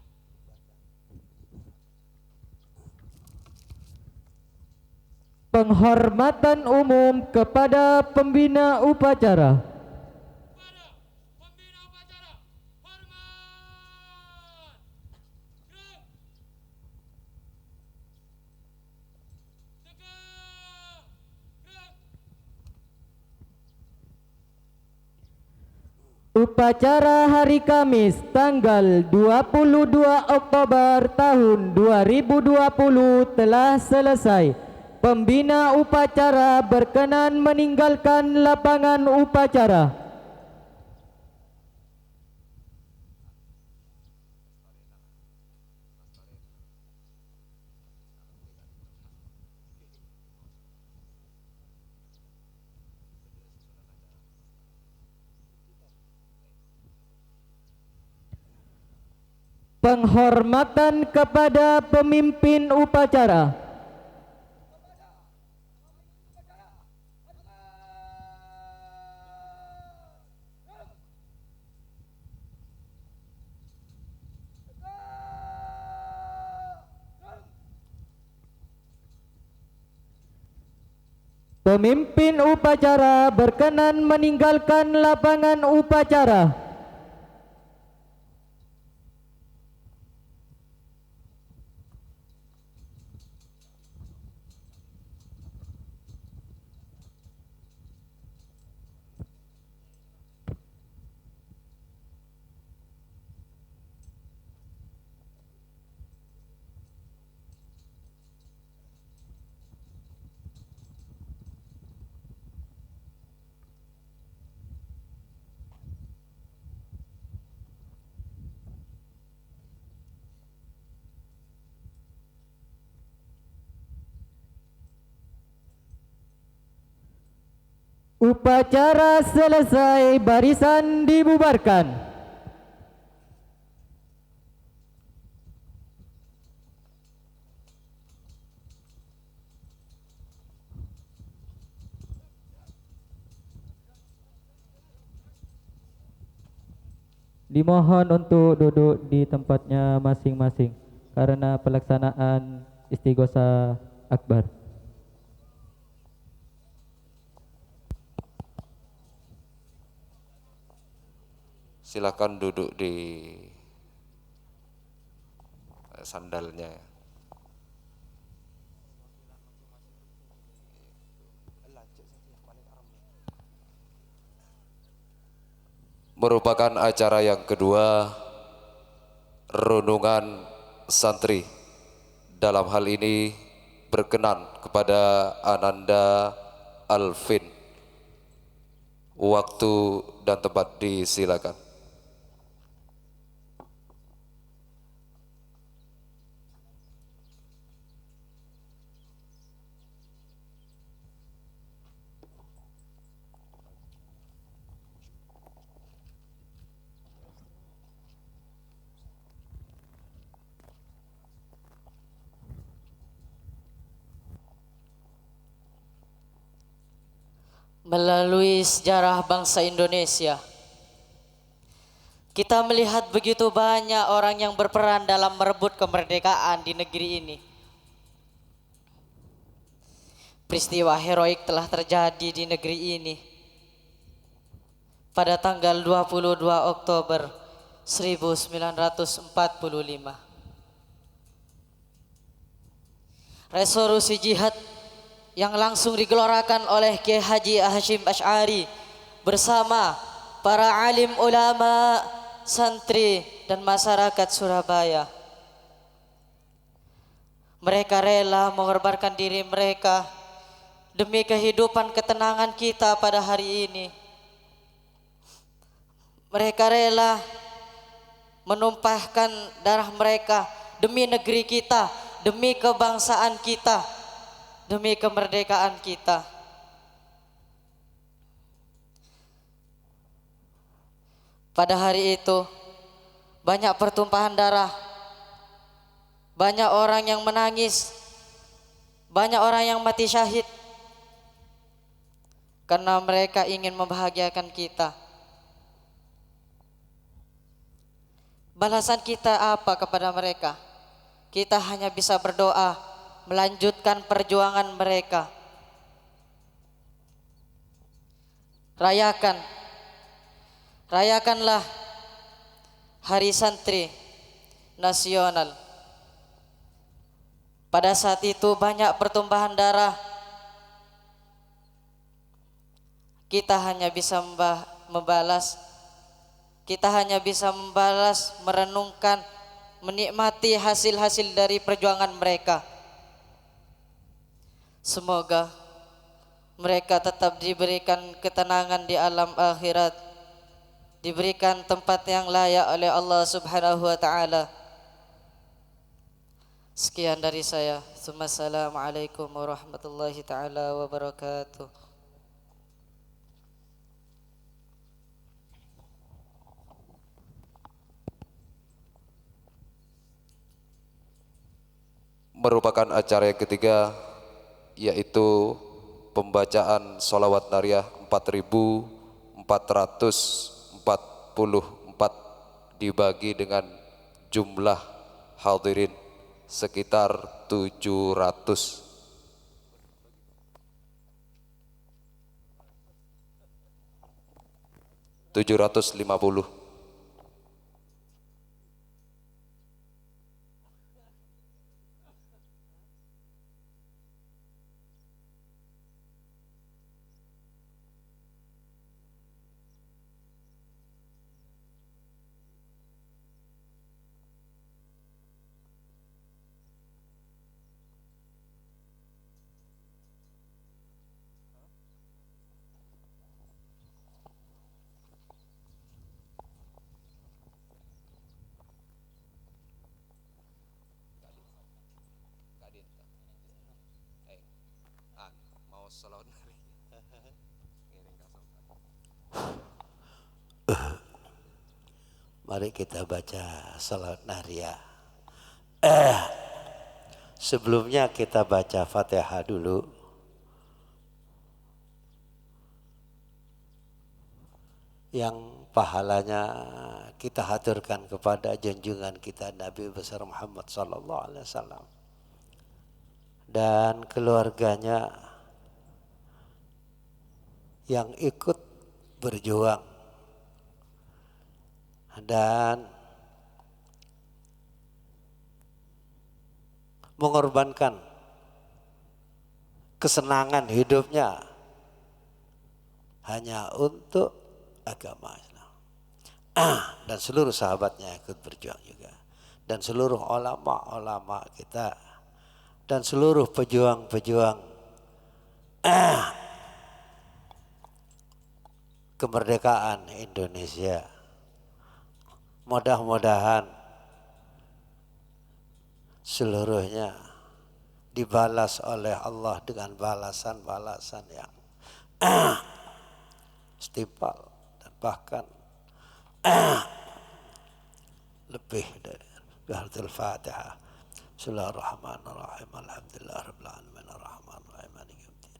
A: Penghormatan umum kepada pembina upacara. Upacara hari Kamis tanggal 22 Oktober tahun 2020 telah selesai. Pembina upacara berkenan meninggalkan lapangan upacara. Penghormatan kepada pemimpin upacara. Pemimpin upacara berkenan meninggalkan lapangan upacara. Upacara selesai, barisan dibubarkan. Dimohon untuk duduk di tempatnya masing-masing karena pelaksanaan Istighosah Akbar.
F: Silakan duduk di sandalnya. Merupakan acara yang kedua renungan santri. Dalam hal ini berkenan kepada Ananda Alvin. Waktu dan tempat disilakan.
G: Melalui sejarah bangsa Indonesia, kita melihat begitu banyak orang yang berperan dalam merebut kemerdekaan di negeri ini. Peristiwa heroik telah terjadi di negeri ini pada tanggal 22 Oktober 1945. Resolusi jihad yang langsung digelorakan oleh Kiai Haji Hashim Asy'ari bersama para alim ulama, santri dan masyarakat Surabaya. Mereka rela mengorbankan diri mereka demi kehidupan ketenangan kita pada hari ini. Mereka rela menumpahkan darah mereka demi negeri kita, demi kebangsaan kita, demi kemerdekaan kita. Pada hari itu banyak pertumpahan darah, banyak orang yang menangis, banyak orang yang mati syahid karena mereka ingin membahagiakan kita. Balasan kita apa kepada mereka? Kita hanya bisa berdoa melanjutkan perjuangan mereka. Rayakanlah Hari Santri Nasional. Pada saat itu banyak pertumpahan darah. Kita hanya bisa membalas kita hanya bisa membalas, merenungkan, menikmati hasil-hasil dari perjuangan mereka. Semoga mereka tetap diberikan ketenangan di alam akhirat, diberikan tempat yang layak oleh Allah Subhanahu wa taala. Sekian dari saya. Assalamualaikum warahmatullahi taala wabarakatuh.
F: Merupakan acara yang ketiga, yaitu pembacaan sholawat nariyah 4.444 dibagi dengan jumlah hadirin sekitar 700. $750.
E: Mari kita baca salat nariyah. Sebelumnya kita baca Fatihah dulu. Yang pahalanya kita haturkan kepada junjungan kita Nabi besar Muhammad sallallahu alaihi wasallam dan keluarganya yang ikut berjuang dan mengorbankan kesenangan hidupnya hanya untuk agama Islam. Dan seluruh sahabatnya ikut berjuang juga, dan seluruh ulama-ulama kita dan seluruh pejuang-pejuang kemerdekaan Indonesia. Mudah-mudahan seluruhnya dibalas oleh Allah dengan balasan-balasan yang setimpal dan bahkan lebih dari Al Fatihah. Bismillahirrahmanirrahim. Alhamdulillahirabbil alamin arrahmanirrahim maliki yaumiddin.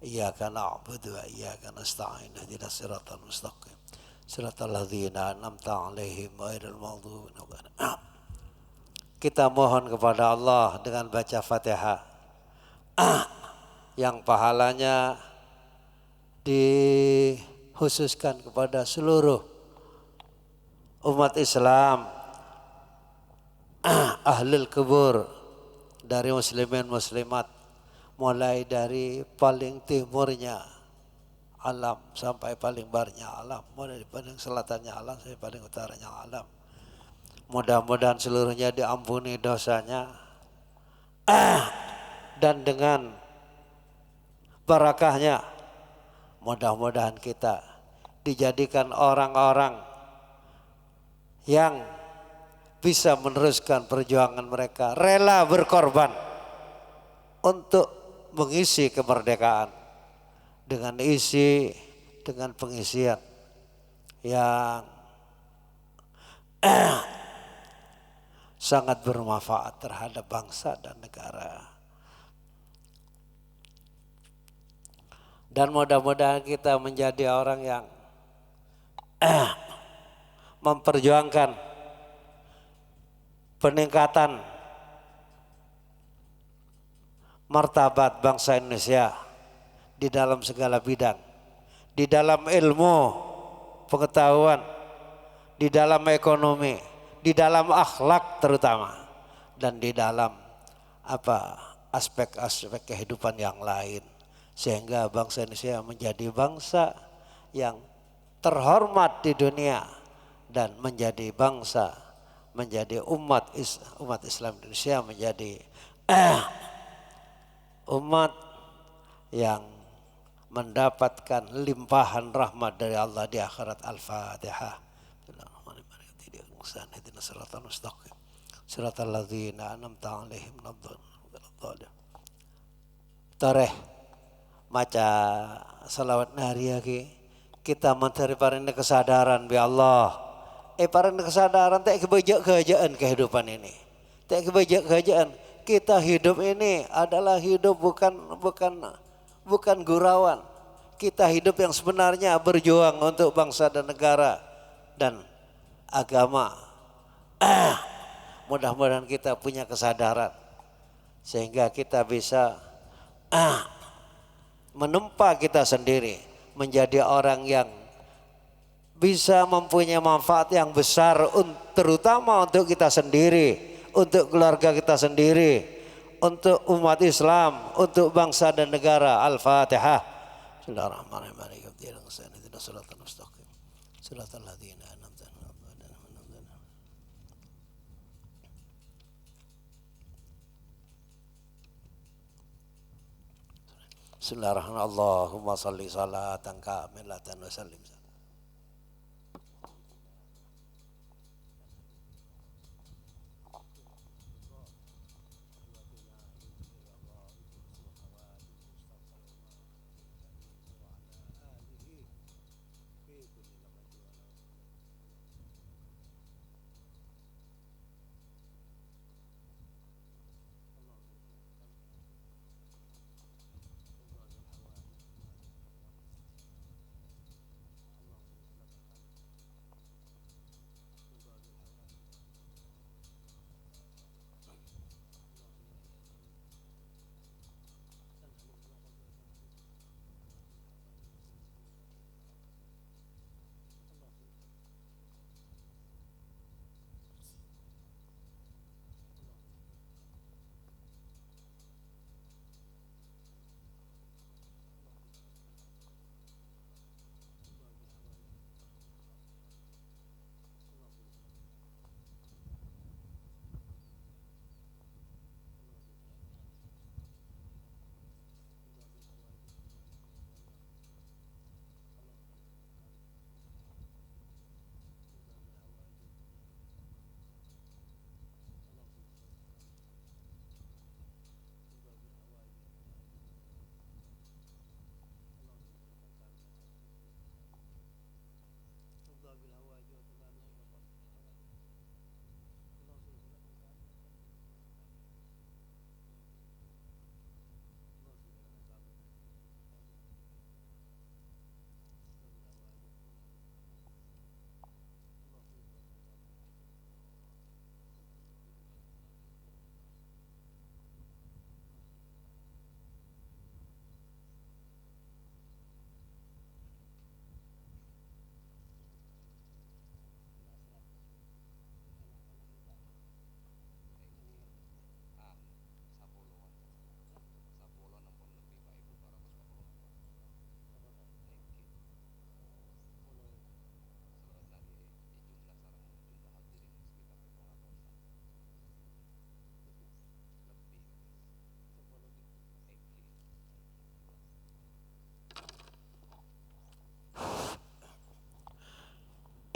E: Iyyaka na'budu wa iyyaka nasta'in ihdinas siratal mustaqim. Siratal ladzina an'amta 'alaihim ghairil maghdubi 'alaihim. Kita mohon kepada Allah dengan baca Fatihah yang pahalanya dikhususkan kepada seluruh umat Islam, ahlul kubur, dari muslimin muslimat, mulai dari paling timurnya alam sampai paling baratnya alam, mulai dari paling selatannya alam sampai paling utaranya alam. Mudah-mudahan seluruhnya diampuni dosanya dan dengan barakahnya mudah-mudahan kita dijadikan orang-orang yang bisa meneruskan perjuangan mereka, rela berkorban untuk mengisi kemerdekaan dengan pengisian yang sangat bermanfaat terhadap bangsa dan negara. Dan mudah-mudahan kita menjadi orang yang memperjuangkan peningkatan martabat bangsa Indonesia di dalam segala bidang, di dalam ilmu pengetahuan, di dalam ekonomi, di dalam akhlak terutama, dan di dalam aspek-aspek kehidupan yang lain, sehingga bangsa Indonesia menjadi bangsa yang terhormat di dunia dan menjadi bangsa, menjadi umat Islam Indonesia menjadi umat yang mendapatkan limpahan rahmat dari Allah di akhirat. Al-Fatihah. Siratal ladzina an'amta 'alaihim tareh maca salawat nari lagi kita mencari parane kesadaran bi Allah. Parane kesadaran tak kebejaan kehidupan ini. Tak kebejaan kita hidup ini adalah hidup bukan gurauan. Kita hidup yang sebenarnya berjuang untuk bangsa dan negara dan agama. Mudah-mudahan kita punya kesadaran sehingga kita bisa menempa kita sendiri menjadi orang yang bisa mempunyai manfaat yang besar terutama untuk kita sendiri, untuk keluarga kita sendiri, untuk umat Islam, untuk bangsa dan negara. Al-Fatihah. Bismillahirrahmanirrahim. Shiratal mustaqim. Shiratal ladzina an'amta 'alaihim. Bismillahirrahmanirrahim. Allahumma shalli salatan kamilatan wa sallim.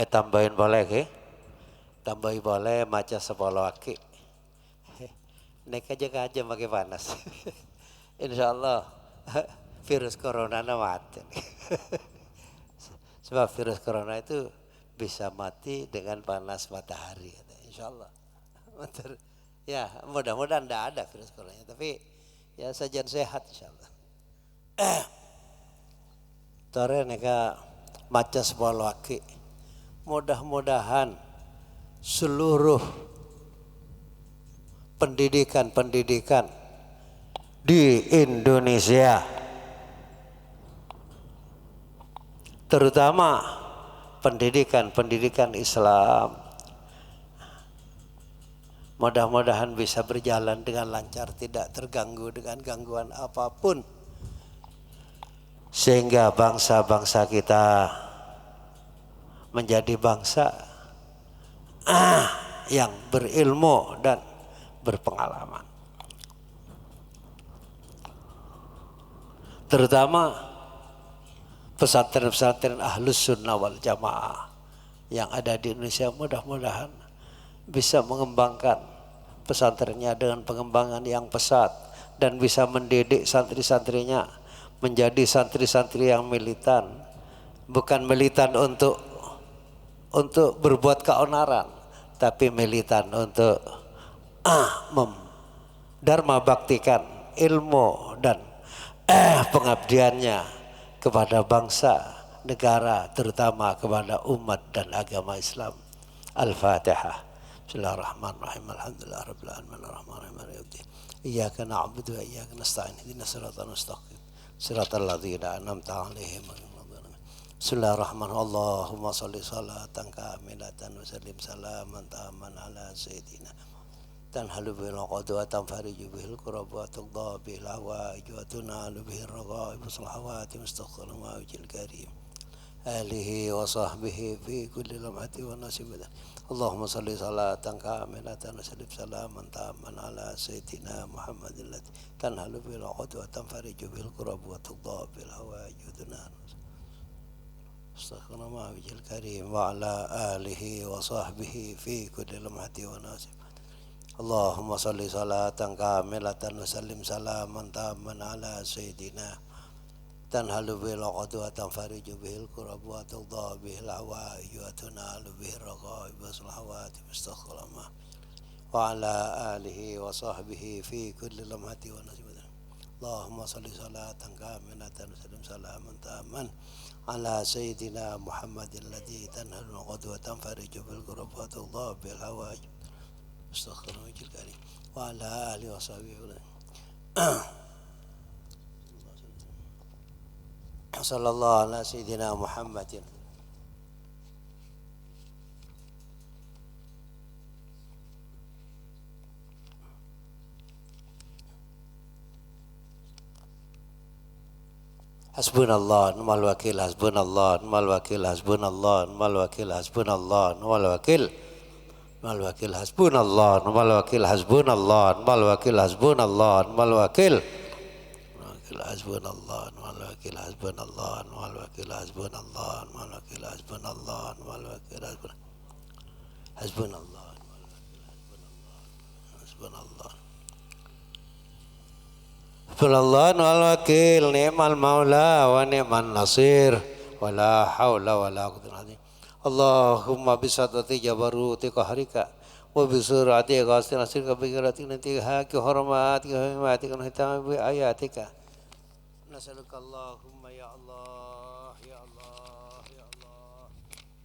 E: Tambahin boleh ke? Tambahin boleh maca 10 aki. Nek aja pakai panas. Insyaallah virus corona mati. Sebab virus corona itu bisa mati dengan panas matahari. Insyaallah. Ya mudah-mudahan tidak ada virus corona. Tapi ya sajian sehat insyaallah. Tore neka maca 10 aki. Mudah-mudahan seluruh pendidikan di Indonesia, terutama pendidikan Islam, mudah-mudahan bisa berjalan dengan lancar, tidak terganggu dengan gangguan apapun, sehingga bangsa-bangsa kita menjadi bangsa yang berilmu dan berpengalaman. Terutama pesantren-pesantren Ahlus Sunnah wal Jamaah yang ada di Indonesia, mudah-mudahan bisa mengembangkan pesantrennya dengan pengembangan yang pesat dan bisa mendidik santri-santrinya menjadi santri-santri yang militan, bukan militan untuk berbuat keonaran, tapi militan untuk dharma baktikan ilmu dan pengabdiannya kepada bangsa, negara, terutama kepada umat dan agama Islam. Al-Fatihah. Bismillahirrahmanirrahim. Alhamdulillah rabbil alamin arrahmanirrahim maliki yaumiddin. Iyyaka na'budu wa iyyaka nasta'in. Ihdinas siratal mustaqim. Siratal ladzina an'amta 'alaihim. Bismillahirrahmanirrahim. Allahumma shalli sholatan kamilatan wa sallim salaman taman ala sayyidina tanhalu bil qadu wa tanfariju bil qurab wa tuqda bil hawaij wa tunalu bil raghaib salawati mustaqim wa wajhil karim alihi wa sahbihi fi kulli lamhati wa nasibah. Allahumma shalli salatan kamilatan wa sallim salaman taman ala sayyidina Muhammadin lati tanhalu bil qadu wa tanfariju bil qurab wa tuqda bil hawaij wa tunalu Astaghfirullah wa wajhil karim wa ala alihi wa sahbihi fi kulli lamhati wa nasibah. Allahumma salli salatan kamilatan wa sallim salaman taman ala sayyidina tanhalu bil uqad wa tanfariju bihil kurab wa tuqda bihil hawaij wa tunalu bihir raghaib wa salawati mustaqimah wa ala alihi wa sahbihi fi kulli lamhati wa nasibah. Allahumma salli salatan kamilatan wa sallim salaman taman ala sayyidina Muhammadin ladzi tanhalu uqad wa tanfariju bil kurab wa tuqda bihil hawaij Astaghfirullah wajhil karim wa ala alihi wa sahbihi sallallahu ala sayyidina Muhammadin. Hasbunallah ni'mal wakil, hasbunallah ni'mal wakil, hasbunallah ni'mal wakil, hasbunallah ni'mal wakil. Mal wakil hasbunallah mal wakil hasbunallah mal wakil hasbunallah mal wakil hasbunallah mal wakil hasbunallah mal wakil hasbunallah mal wakil hasbunallah mal wakil hasbunallah hasbunallah hasbunallah wal wakil ni'mal maula wa ni'man nasir wala haula wala quwwata Allahumma bisadati jabaruti qahrika wa bisurati ghastin asrika bi qiratin intihaki hurmatika himmatika hitam bi ayatika nasaluka Allahumma ya Allah ya Allah ya Allah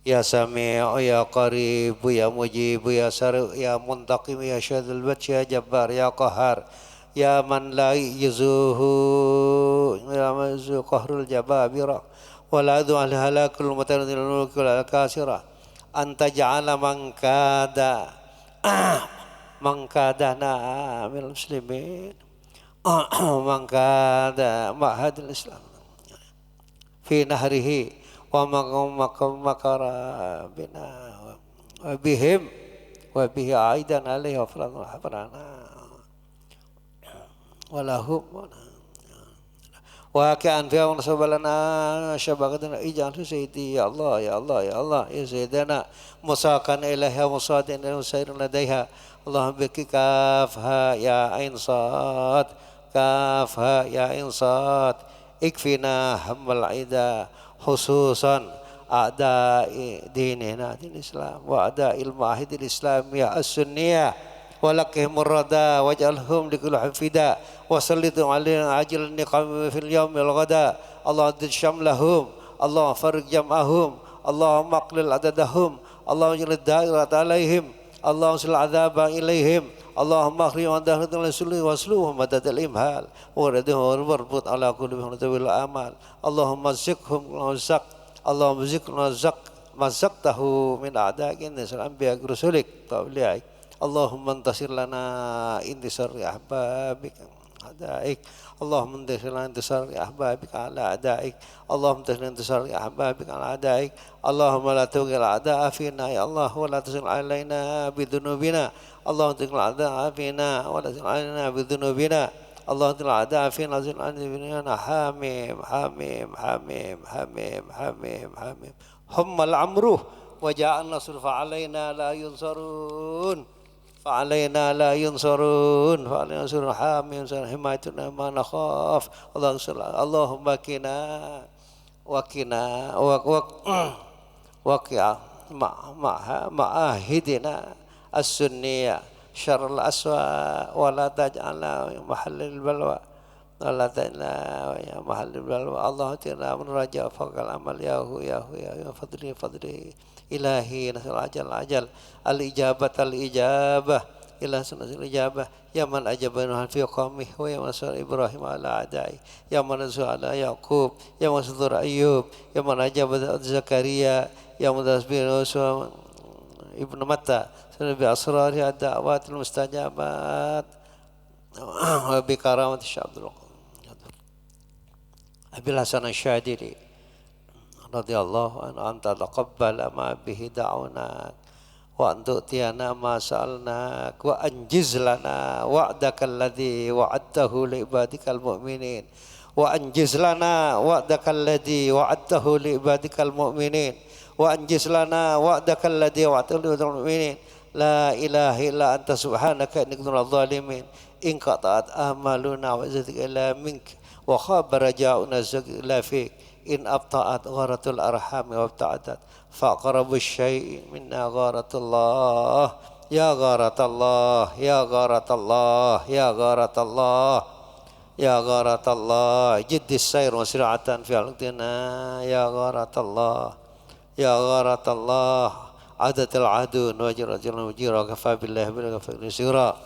E: ya sami'u ya qarib ya mujib ya sari ya muntaqim ya syadul batsh ya jabbar ya qahar ya man la yuzuhu ya mazu qahrul jababira wala adu al halakul mutanadil mulkul al kasira anta ja'ala man kadana minal muslimin man kada ma'hadil islam fi nahrihi wa makara bina wa bihim wa bihi aidan alaihi wa farana walahum wa ka'an fi'a wa nasabalana syabaqatana ij'al sayyidi ya Allah ya Allah ya Allah ya sayyidana musakan ilaiha musadin usairin ladaiha Allahumma biki kafha ya ain sad kafha ya ain sad ikfina hammal ida khususan a'da'i dinina din Islam wa a'da'il ma'ahidil Islam ya as-sunniyah walakihim murrada waj'alhum likulli hafida wa sallitu alaihim ajil niqam fil yaumil ghada Allah adid syamlahum Allah farij jam'ahum Allah maqlil adadahum Allah jalid da'irat alaihim Allah usul azaba ilaihim Allahumma akhri wa dahratul rasuli wasluhum madadal imhal waradihum warbut ala kulli mihnatil amal Allahumma zikhum mazak Allahumma zikhum mazaktahu min a'da'in nasal anbiya rusulik tawli'ik Allahumma antasir lana intisar ahbabik أعدائك اللهم انتصر انتصار أحبابك على أعدائك اللهم انتصر انتصار أحبابك على أعدائك اللهم لا توقع الأعداء فينا يا الله ولا تسل علينا بذنوبنا اللهم تقل الأعداء فينا ولا تسل علينا بذنوبنا اللهم تقل الأعداء فينا ولا تسل علينا بذنوبنا حميم حميم حميم حميم حميم حميم هم الأمر وجاء النصر فعلينا لا ينصرون فعلينا لا ينصرون فعلينا ينصرون حامي حمايتنا ما نخاف اللهم وكنا وقع معاهدنا السنية شر الأسواء ولا تجعلنا محل البلوى ولا تجعلنا محل البلوى الله تنا من رجاء فوق العمل يا هو يا هو يا فضلي إلهي نسأل العجل الإجابة إلى سنة الإجابة يا من أجابنا في قومه ويا من سأل إبراهيم على أعدائه يا من نزل على يعقوب يا من صدر أيوب يا من أجاب زكريا يا من تسبيح ابن متى بأسرار الدعوات المستجابات وبكرامة الشعب أبي الحسن الشاذلي رضي الله عنه أن تتقبل ما به دعوناك وأن تؤتينا ما سألناك وأنجز لنا وعدك الذي وعدته لعبادك المؤمنين وأنجز لنا وعدك الذي وعدته لعبادك المؤمنين وأنجز لنا وعدك الذي وعدته لعبادك المؤمنين لا إله إلا أنت سبحانك إني كنت من الظالمين إن قطعت آمالنا وعزتك إلا منك وخاب رجاؤنا إلا فيك إن أبطأت غارة الأرحام وابتعدت فأقرب الشيء منا غارة الله يا غارة الله يا غارة الله يا غارة الله يا غارة الله جد السير وسرعة في عقدنا يا غارة الله يا غارة الله عدد العدو وجر رجل وجير وكفى بالله بالغفر نسيرا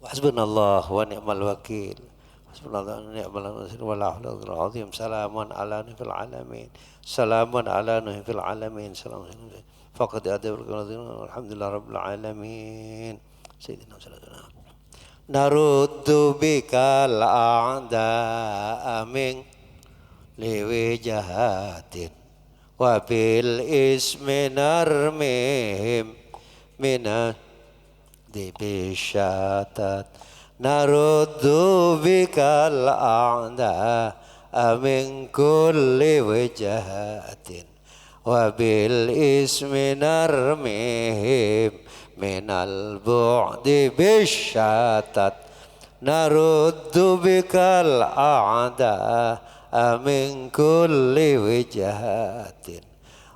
E: حسبنا الله ونعم الوكيل حسبنا الله ونعم الوكيل ولا حول ولا قوة العظيم سلام على نوح في العالمين سلام على نوح في العالمين سلام فقد أدب الحمد لله رب العالمين سيدنا سيدنا نرد بك الأعداء من لوجهات وبالاسم نرميهم من بالشتات نرد بك الأعداء من كل وجهات وبالاسم نرميهم من البعد بالشتات نرد بك الأعداء من كل وجهات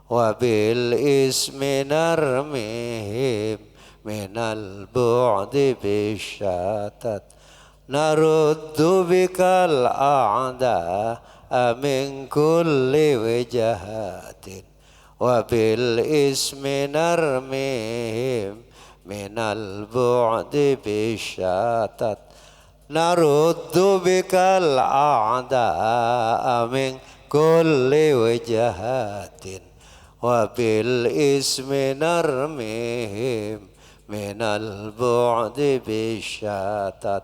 E: وبالاسم نرميهم من البعد بالشتات نرد بك الأعداء من كل وجهات وبالاسم نرميهم من البعد بالشتات نرد بك الأعداء من كل وجهات وبالاسم نرميهم من البعد بالشتات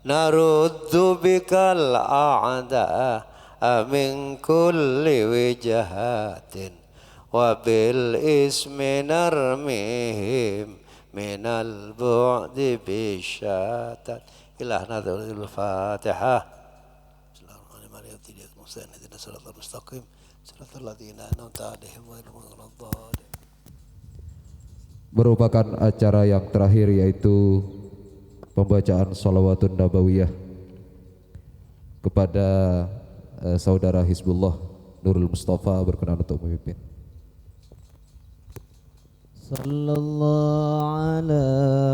E: نرد بك الأعداء من كل وجهات وبالاسم نرميهم من البعد بالشتات إلهنا الفاتحة بسم الله الرحمن الرحيم اهدنا الصراط المستقيم صراط الذين أنعمت عليهم غير المغضوب عليهم ولا الضالين.
F: Merupakan acara yang terakhir yaitu pembacaan sholawatun nabawiyah kepada saudara Hizbullah Nurul Mustafa berkenan untuk memimpin.
C: Sallallahu ala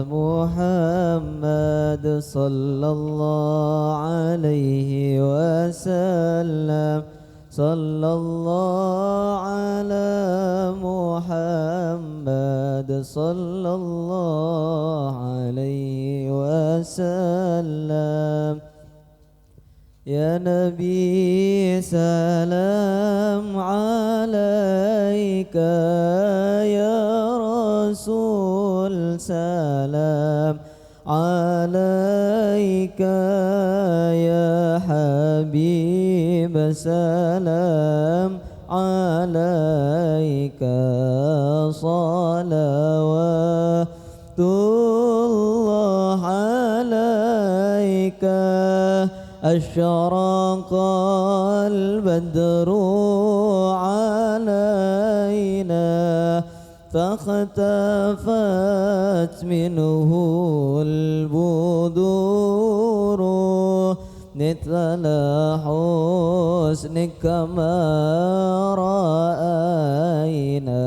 C: Muhammad sallallahu alaihi wasallam sallallahu ala Muhammad sallallahu alaihi wasallam Ya Nabi salam alaika, ya Rasul salam alaika, ya Habib salam alaika, salawatullah alaika. أشرق البدر علينا فاختفت منه البدور مثل حسنك ما رأينا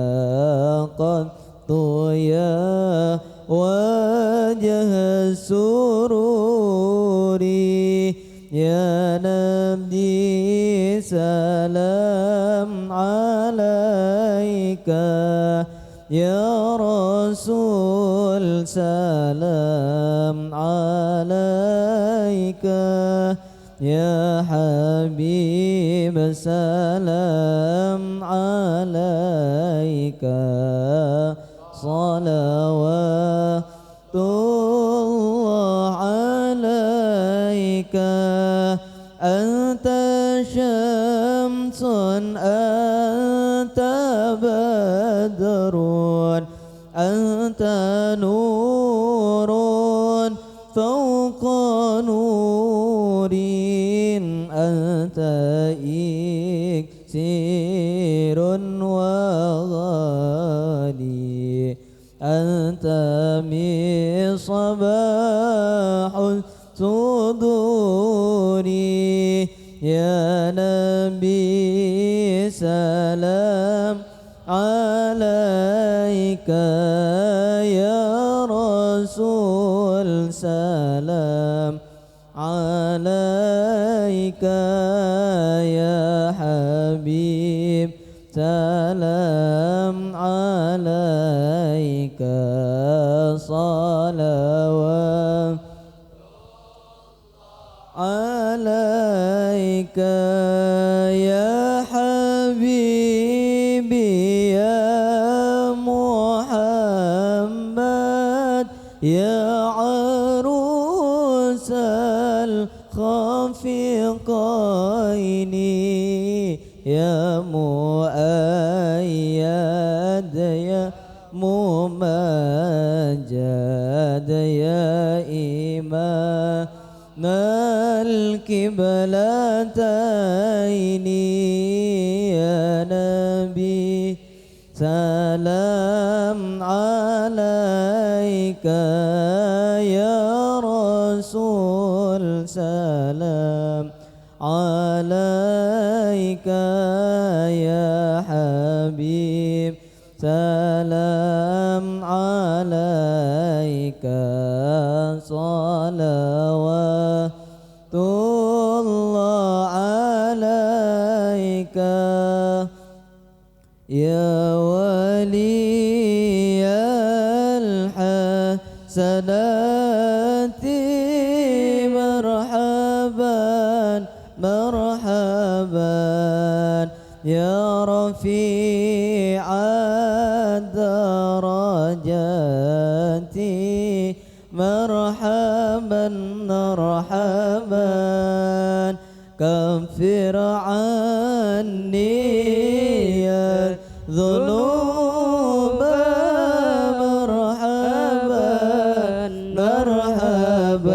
C: قط يا وجه السرور. Ya Nabi salam alaika, ya Rasul salam alaika, ya Habib salam alaika, salawatullah alaika. Anta syamsun, anta badrun, anta nurun fawqa nurin, anta iksirun wa ghali, anta misbahul suduri. Ya Nabi salam alaika, ya Rasul salam alaika, ya Habib salam alaika, salawat alaika, ya Habibi ya Muhammad, ya arusal khafiqaini, ya muayyad ya mumajjad, ya imam al-qiblataini. Ya Nabi salam alaika, ya Rasul salam alaika, ya Habib salam alaika, salawatullah alaika. Ya waliyal hasanati marhaban marhaban, ya rafi'ad darajati marhaban marhaban, kaffir anni ya dhunuba marhaban marhaban,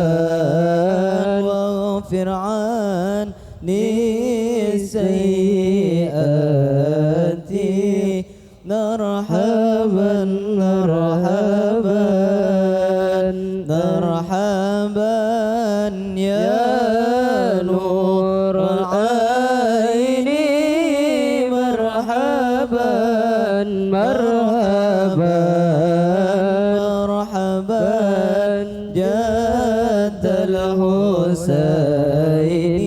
C: waghfir anni sayyiati marhaban marhaban marhaban, ya nur aini marhaban marhaban marhaban, jaddal husaini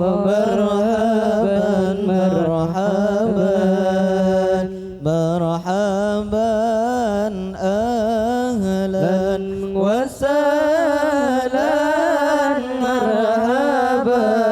C: marhaban marhaban marhaban, ahlan wa sahlan marhaban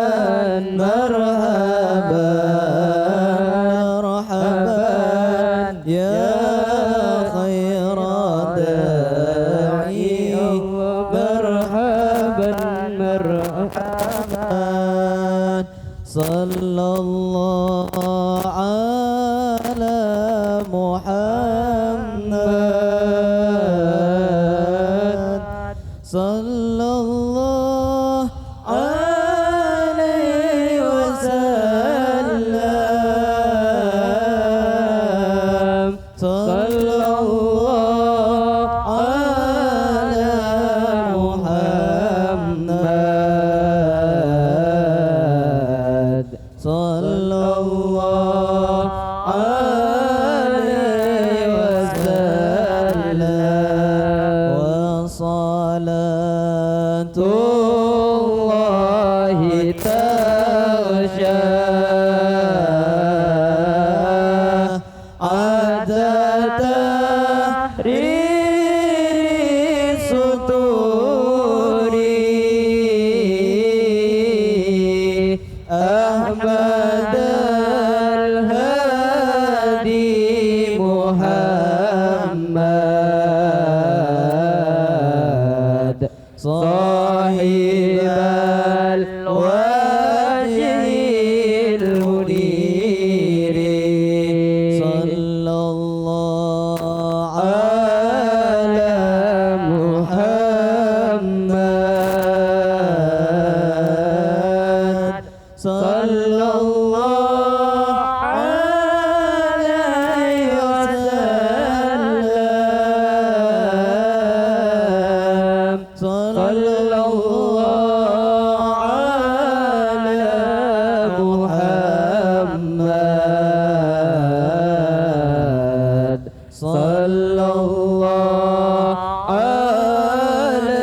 C: الله عليه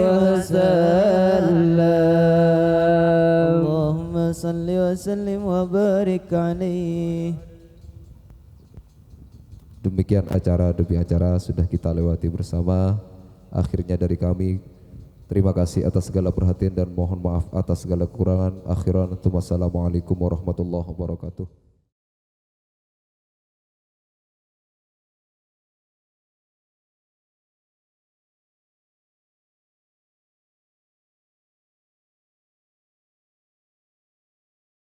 C: وسلم. اللهم صل وسلم وبارك عليه.
F: Demikian acara demi acara sudah kita lewati bersama. Akhirnya dari kami, terima kasih atas segala perhatian dan mohon maaf atas segala kekurangan. Akhiran, wassalamualaikum warahmatullahi wabarakatuh.